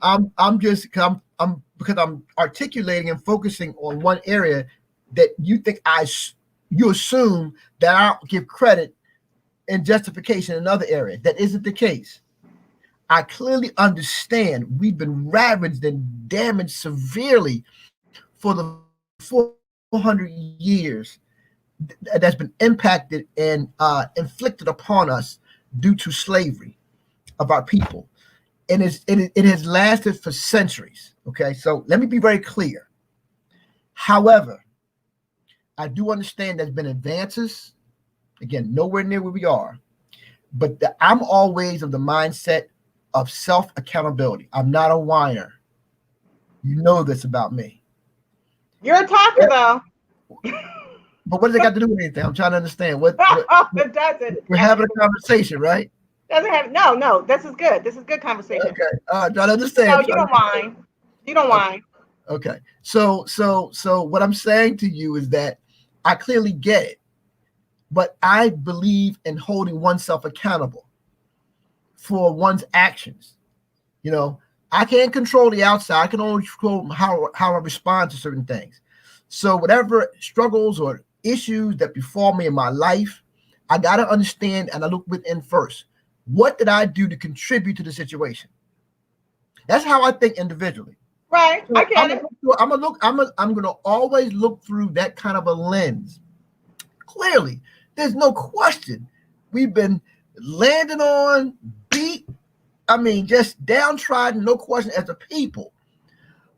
because I'm articulating and focusing on one area that you think you assume that I don't give credit and justification in another area. That isn't the case. I clearly understand we've been ravaged and damaged severely for the 400 years that's been impacted and inflicted upon us due to slavery of our people. And it has lasted for centuries. Okay, so let me be very clear. However, I do understand there's been advances. Again, nowhere near where we are. But I'm always of the mindset of self-accountability. I'm not a whiner. You know this about me. You're a talker, though. But what does it got to do with anything? I'm trying to understand. It doesn't. We're having a conversation, right? Doesn't have no. This is good. This is good conversation. Okay. Trying to understand. No, you don't whine. You don't whine. Okay. So what I'm saying to you is that I clearly get it, but I believe in holding oneself accountable for one's actions. You know, I can't control the outside. I can only control how I respond to certain things. So whatever struggles or issues that befall me in my life, I got to understand and I look within first. What did I do to contribute to the situation? That's how I think individually. Right. So I get it. I'm going to always look through that kind of a lens. Clearly, there's no question. We've been landed on, beat, just downtrodden, no question, as a people.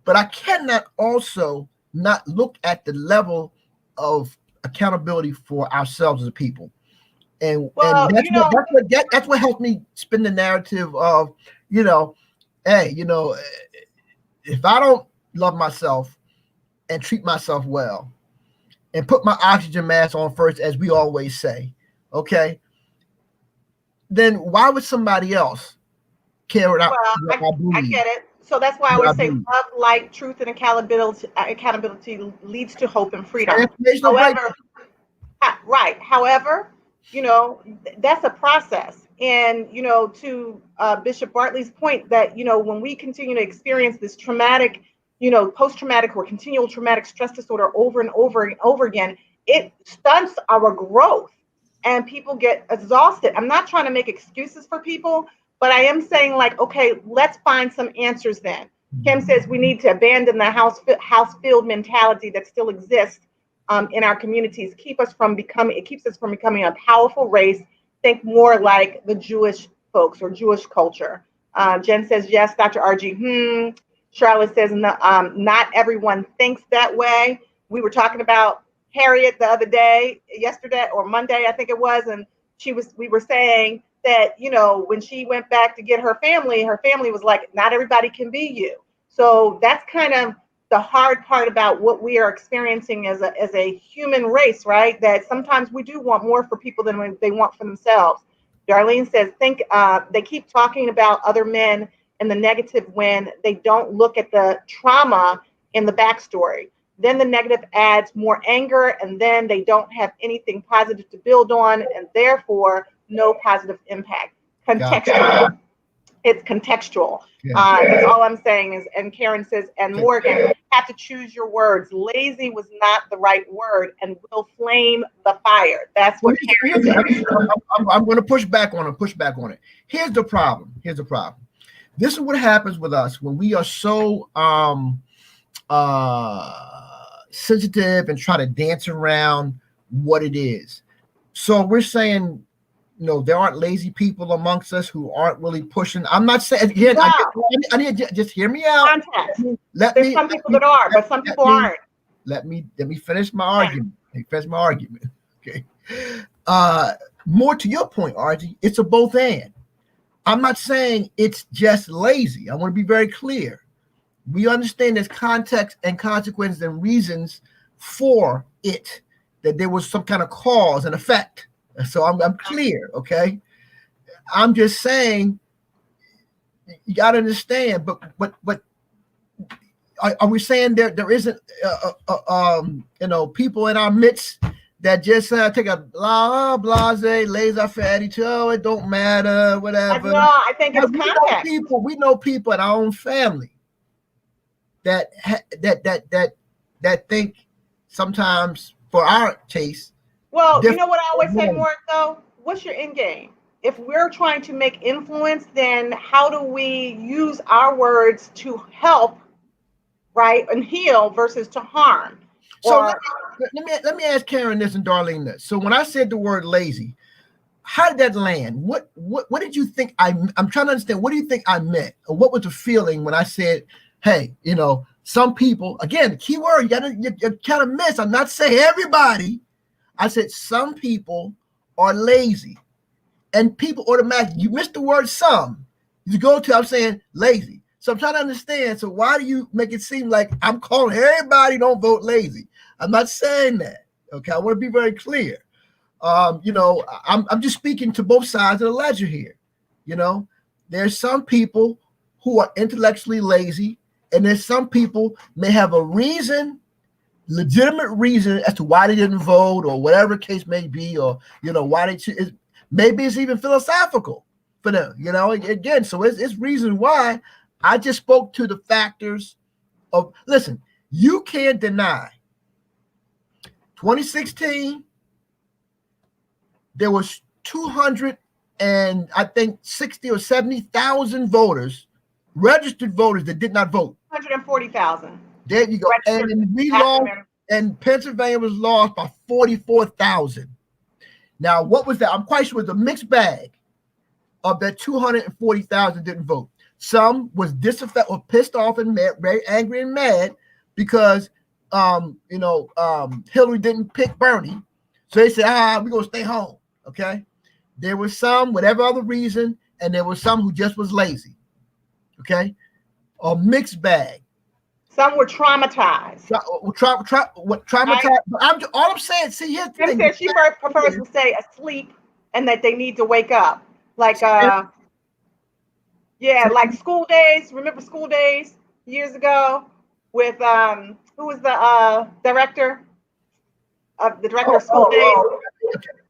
But I cannot also not look at the level of accountability for ourselves as a people. And that's what helped me spin the narrative of, hey, if I don't love myself and treat myself well and put my oxygen mask on first, as we always say, okay, then why would somebody else care about what I believe? I get it. So that's why I always say love, light, truth, and accountability leads to hope and freedom. However, that's a process. And, to Bishop Bartley's point that, when we continue to experience this traumatic, post-traumatic or continual traumatic stress disorder over and over and over again, it stunts our growth and people get exhausted. I'm not trying to make excuses for people, but I am saying, like, okay, let's find some answers then. Kim says we need to abandon the house-filled mentality that still exists in our communities. It keeps us from becoming a powerful race. Think more like the Jewish folks or Jewish culture. Jen says, yes, Dr. RG. Charlotte says, not everyone thinks that way. We were talking about Harriet the other day, yesterday or Monday, I think it was. And we were saying that, when she went back to get her family was like, not everybody can be you. So that's kind of the hard part about what we are experiencing as a human race, right? That sometimes we do want more for people than they want for themselves. Darlene says, they keep talking about other men and the negative when they don't look at the trauma in the backstory. Then the negative adds more anger, and then they don't have anything positive to build on, and therefore no positive impact. Contextual. It's contextual. Yeah. That's all I'm saying is, and Karen says, and Okay. Morgan, have to choose your words. Lazy was not the right word and will flame the fire. That's what Karen said. I'm going to push back on it. Here's the problem. This is what happens with us when we are so sensitive and try to dance around what it is. So we're saying, there aren't lazy people amongst us who aren't really pushing. I'm not saying, again, No. I need to just hear me out. Context. There's some people that are, but some people aren't. Let me finish my argument. Okay. More to your point, RG, it's a both and. I'm not saying it's just lazy. I want to be very clear. We understand there's context and consequences and reasons for it, that there was some kind of cause and effect. So I'm clear, okay? I'm just saying you got to understand, but are we saying there isn't people in our midst that just take a blase, laissez-faire attitude? Oh, it don't matter, whatever. No, I think it's context. We know people in our own family that think sometimes, for our taste. Well, you know what I always say, Mark, though? What's your end game? If we're trying to make influence, then how do we use our words to help, right, and heal versus to harm? So let me ask Karen this and Darlene this. So when I said the word lazy, how did that land? What did you think I'm trying to understand. What do you think I meant? Or what was the feeling when I said, hey, some people, again, key word, you kind of miss. I'm not saying everybody. I said some people are lazy. And people automatically, you missed the word some. You go to, I'm saying lazy. So I'm trying to understand. So why do you make it seem like I'm calling everybody don't vote lazy? I'm not saying that. Okay, I want to be very clear. I'm just speaking to both sides of the ledger here. There's some people who are intellectually lazy, and there's some people may have a reason, legitimate reason as to why they didn't vote or whatever case may be, or why they maybe it's even philosophical for them. Again, so it's reason why. I just spoke to the factors of, listen, you can't deny 2016 there was 200 and I think 60 or 70,000 voters, registered voters that did not vote. 140,000. There you go. And we lost, and Pennsylvania was lost by 44,000. Now, what was that? I'm quite sure it was a mixed bag of that 240,000 didn't vote. Some was disaffected or pissed off and mad, very angry and mad because Hillary didn't pick Bernie. So they said, we're gonna stay home. Okay. There was some, whatever other reason, and there was some who just was lazy. Okay. A mixed bag. Some were traumatized. Traumatized. Right? All I'm saying, see, here's the thing. She prefers to stay asleep and that they need to wake up. Like like School Days. Remember School Days years ago with who was the director of School Days?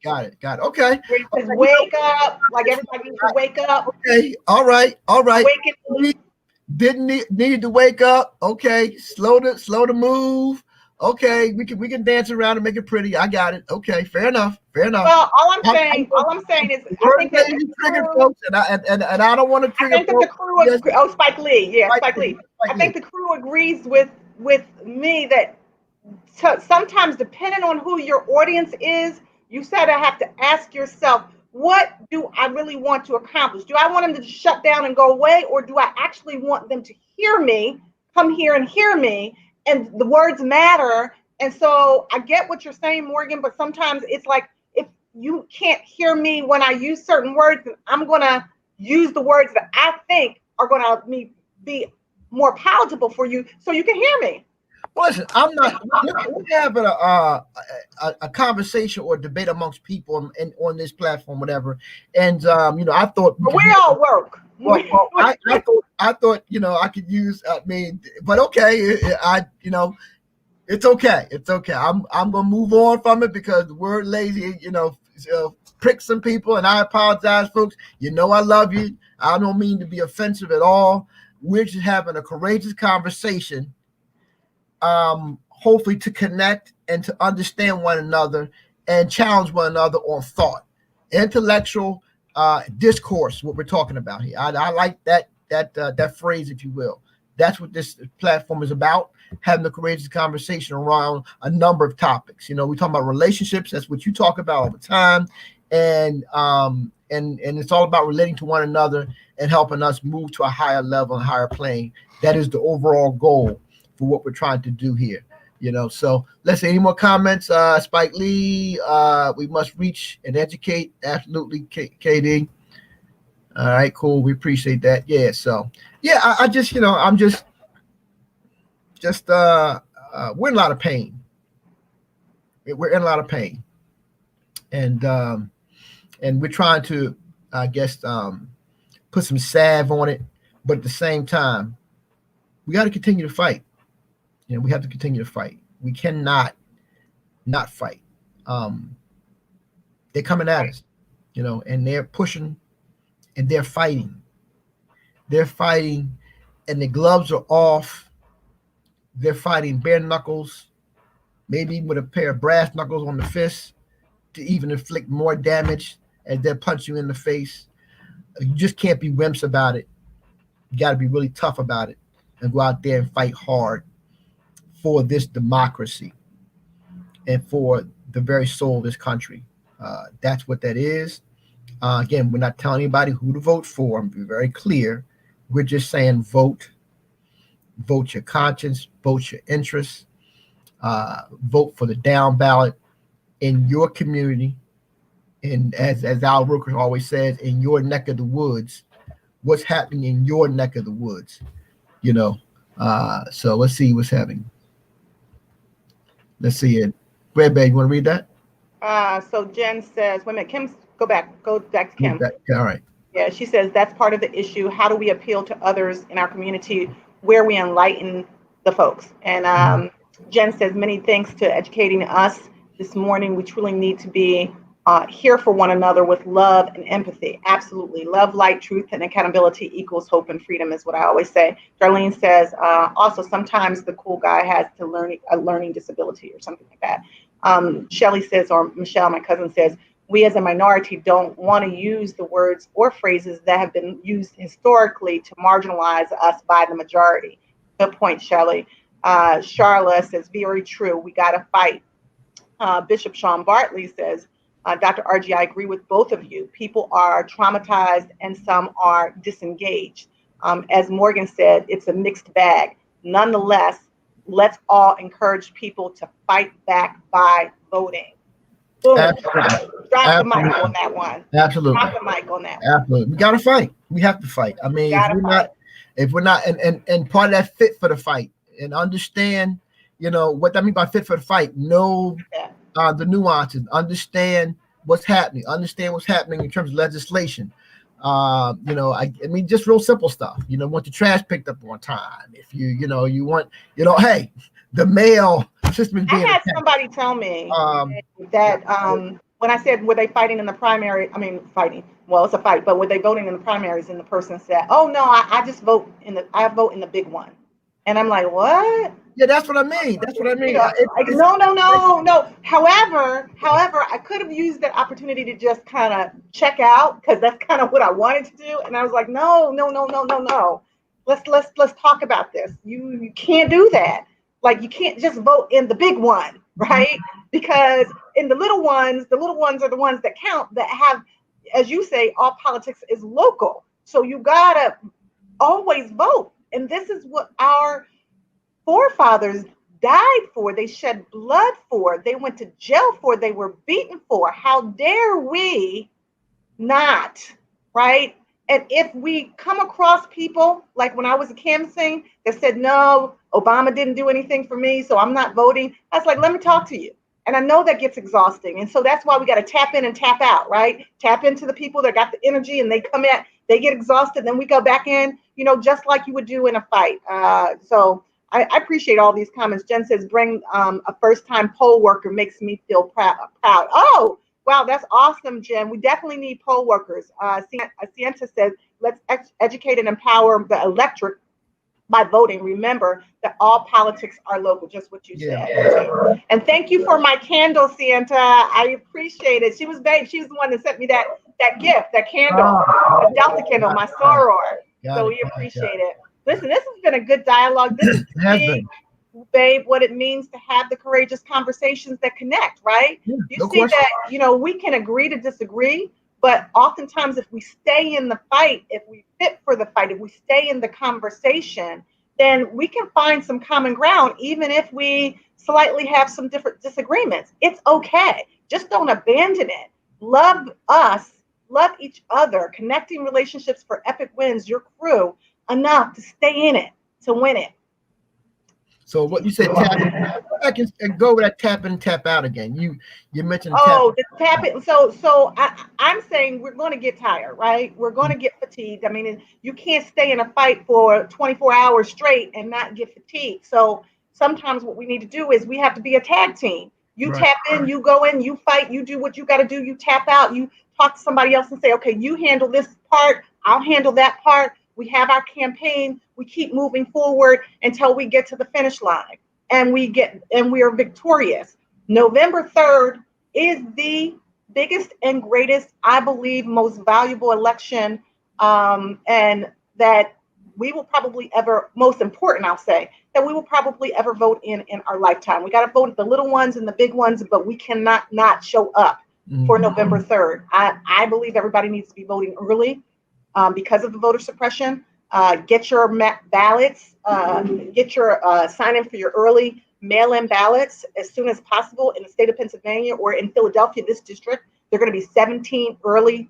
Got it. Okay. Where says, wake up, like everybody needs to wake up. Okay. All right. Awaken. Didn't need to wake up. Okay. Slow to move. Okay, we can dance around and make it pretty. I got it. Okay, fair enough. Well, all I'm saying is, I think that triggered folks, and I don't want to trigger. I think that the crew. Spike Lee. Spike Lee. I think the crew agrees with me that sometimes, depending on who your audience is, you said I have to ask yourself, what do I really want to accomplish? Do I want them to just shut down and go away, or do I actually want them to hear me, come here and hear me? And the words matter. And so I get what you're saying, Morgan, but sometimes it's like, if you can't hear me when I use certain words, then I'm going to use the words that I think are going to be more palatable for you so you can hear me. Well, listen, I'm not. We're having a conversation or debate amongst people on this platform, whatever. And I thought we all work. Well, I thought I could use. But okay, it's okay. It's okay. I'm gonna move on from it because the word lazy, prick some people, and I apologize, folks. I love you. I don't mean to be offensive at all. We're just having a courageous conversation, hopefully to connect and to understand one another and challenge one another on thought, intellectual discourse. What we're talking about here, I like that phrase, if you will. That's what this platform is about: having a courageous conversation around a number of topics. You know, we talk about relationships. That's what you talk about all the time, and it's all about relating to one another and helping us move to a higher level and higher plane. That is the overall goal for what we're trying to do here. You know, so let's say any more comments. Spike Lee, we must reach and educate. Absolutely, KD. All right, cool. We appreciate that. Yeah. So yeah, I just, you know, I'm just we're in a lot of pain. We're in a lot of pain, and we're trying to, I guess, put some salve on it, but at the same time, we got to continue to fight. You know, we have to continue to fight. We cannot not fight. They're coming at us, you know, and they're pushing and they're fighting. They're fighting, and the gloves are off. They're fighting bare knuckles, maybe even with a pair of brass knuckles on the fist to even inflict more damage as they punch you in the face. You just can't be wimps about it. You got to be really tough about it and go out there and fight hard for this democracy and for the very soul of this country. That's what that is. Again, we're not telling anybody who to vote for. I'm being very clear. We're just saying vote your conscience, vote your interests, vote for the down ballot in your community. And as Al Roker always says, in your neck of the woods, what's happening in your neck of the woods, you know. So let's see what's happening. Let's see it. Brad, you want to read that? So Jen says, wait a minute, Kim, go back to Kim. All right. Yeah, she says that's part of the issue. How do we appeal to others in our community where we enlighten the folks? And Jen says, many thanks to educating us this morning. We truly need to be here for one another with love and empathy. Absolutely. Love, light, truth, and accountability equals hope and freedom is what I always say. Darlene says, also, sometimes the cool guy has a learning disability or something like that. Shelly says, or Michelle, my cousin, says, we as a minority don't want to use the words or phrases that have been used historically to marginalize us by the majority. Good point, Shelly. Charla says, very true. We got to fight. Bishop Sean Bartley says, Dr. RG, I agree with both of you. People are traumatized and some are disengaged. As Morgan said, it's a mixed bag. Nonetheless, let's all encourage people to fight back by voting. Boom. Drop the mic on that one. Absolutely. Drop the mic on that one. Absolutely. We got to fight. We have to fight. I mean, if we're not, and part of that fit for the fight and understand, you know, what I mean by fit for the fight, know the nuances, understand what's happening in terms of legislation. You know, I mean, just real simple stuff. You know, want the trash picked up on time. If you want, hey, the mail system is being. I had somebody tell me that when I said, were they fighting in the primary? I mean, fighting. Well, it's a fight, but were they voting in the primaries? And the person said, "Oh no, I just vote I vote in the big one." And I'm like, "What?" Yeah, that's what I mean. That's what I mean. No. However, I could have used that opportunity to just kind of check out because that's kind of what I wanted to do. And I was like, no. Let's talk about this. You can't do that. Like, you can't just vote in the big one, right? Because in the little ones are the ones that count, that have, as you say, all politics is local. So you gotta always vote. And this is what our forefathers died for. They shed blood for. They went to jail for. They were beaten for. How dare we not, right? And if we come across people, like when I was a canvassing, that said, no, Obama didn't do anything for me, so I'm not voting. I was like, let me talk to you. And I know that gets exhausting. And so that's why we got to tap in and tap out, right? Tap into the people that got the energy and they come in, they get exhausted, then we go back in, just like you would do in a fight. So I appreciate all these comments. Jen says, bring a first-time poll worker makes me feel proud. Oh, wow, that's awesome, Jen. We definitely need poll workers. Sienta says, educate and empower the electorate by voting. Remember that all politics are local, just what you said. And thank you for my candle, Santa. I appreciate it. She was the one that sent me that gift, that candle, the Delta candle, my soror. So we appreciate it. Listen, this has been a good dialogue. This is big, babe, what it means to have the courageous conversations that connect, right? Yeah, you see that, we can agree to disagree, but oftentimes if we stay in the fight, if we fit for the fight, if we stay in the conversation, then we can find some common ground, even if we slightly have some different disagreements. It's okay. Just don't abandon it. Love us, love each other, connecting relationships for epic wins, your crew, enough to stay in it, to win it. So what you said, I can go with that tap in, tap out again. You mentioned the tap it. So I'm saying we're going to get tired, right? We're going to get fatigued. I mean, you can't stay in a fight for 24 hours straight and not get fatigued. So sometimes what we need to do is we have to be a tag team. You tap in, you go in, you fight, you do what you got to do. You tap out, you talk to somebody else and say, okay, you handle this part, I'll handle that part. We have our campaign. We keep moving forward until we get to the finish line, and we are victorious. November 3rd is the biggest and greatest, I believe, most valuable election, and that we will probably ever, most important, I'll say, that we will probably ever vote in our lifetime. We got to vote at the little ones and the big ones, but we cannot not show up for November 3rd. I believe everybody needs to be voting early. Because of the voter suppression, get your ballots, get your sign in for your early mail-in ballots as soon as possible in the state of Pennsylvania or in Philadelphia, this district. There are going to be 17 early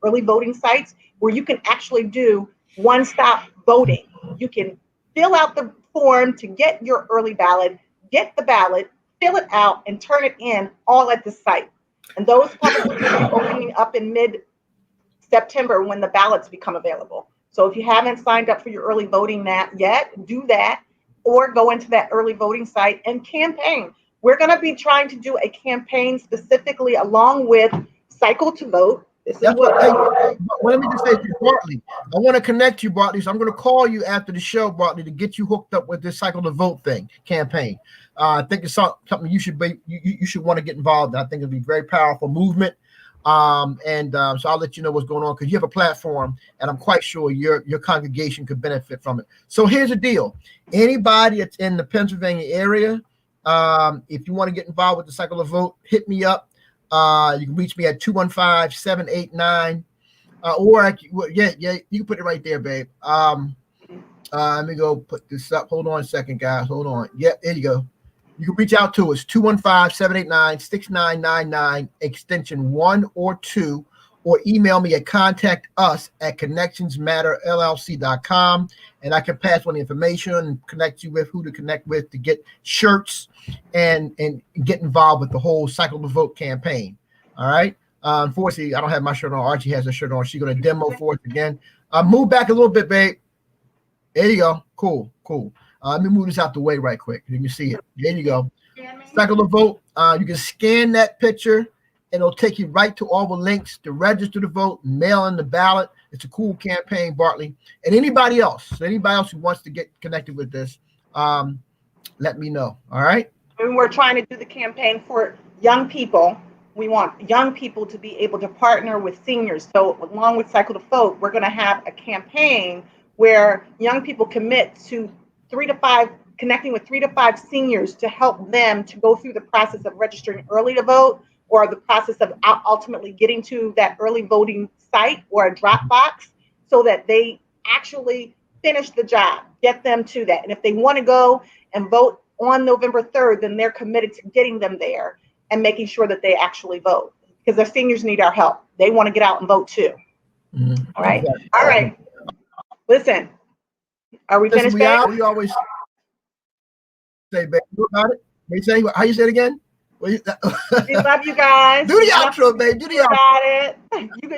voting sites where you can actually do one-stop voting. You can fill out the form to get your early ballot, get the ballot, fill it out, and turn it in all at the site. And those probably will be opening up in mid-September when the ballots become available. So if you haven't signed up for your early voting yet, do that, or go into that early voting site and campaign. We're going to be trying to do a campaign specifically along with Cycle to Vote. Well, let me just say to you, Bartley, I want to connect you, Bartley. So I'm going to call you after the show, Bartley, to get you hooked up with this Cycle to Vote campaign. I think it's something you should want to get involved in. I think it'll be a very powerful movement. So I'll let you know what's going on because you have a platform, and I'm quite sure your congregation could benefit from it. So here's the deal: anybody that's in the Pennsylvania area, if you want to get involved with the Cycle to Vote, hit me up. You can reach me at 215-789, you can put it right there, babe. Let me go put this up. Hold on a second, guys. Hold on. Yeah, there you go. You can reach out to us, 215-789-6999, extension 1 or 2, or email me at contactus@connectionsmatterllc.com, and I can pass on the information and connect you with who to connect with to get shirts and get involved with the whole Cycle to Vote campaign. All right. Unfortunately, I don't have my shirt on. Archie has a shirt on. She's going to demo for us again. Move back a little bit, babe. There you go. Cool. Let me move this out the way right quick. You can see it. There you go. Cycle to Vote. You can scan that picture, and it'll take you right to all the links to register to vote, mail in the ballot. It's a cool campaign, Bartley. And anybody else who wants to get connected with this, let me know. All right. And we're trying to do the campaign for young people. We want young people to be able to partner with seniors. So along with Cycle to Vote, we're going to have a campaign where young people commit to connecting with 3 to 5 seniors to help them to go through the process of registering early to vote, or the process of ultimately getting to that early voting site or a drop box, so that they actually finish the job, get them to that. And if they want to go and vote on November 3rd, then they're committed to getting them there and making sure that they actually vote, because their seniors need our help. They want to get out and vote too. Mm-hmm. All right. Exactly. All right. Listen. Are we finished? We always say, babe, about it. We say, how you say it again? We love you guys. Do the outro, babe. Do the outro. Got it.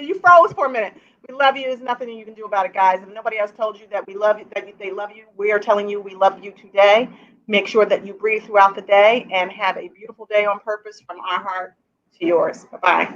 You froze for a minute. We love you. There's nothing you can do about it, guys. If nobody else told you that we love you, that they love you, we are telling you we love you today. Make sure that you breathe throughout the day and have a beautiful day on purpose from our heart to yours. Bye-bye.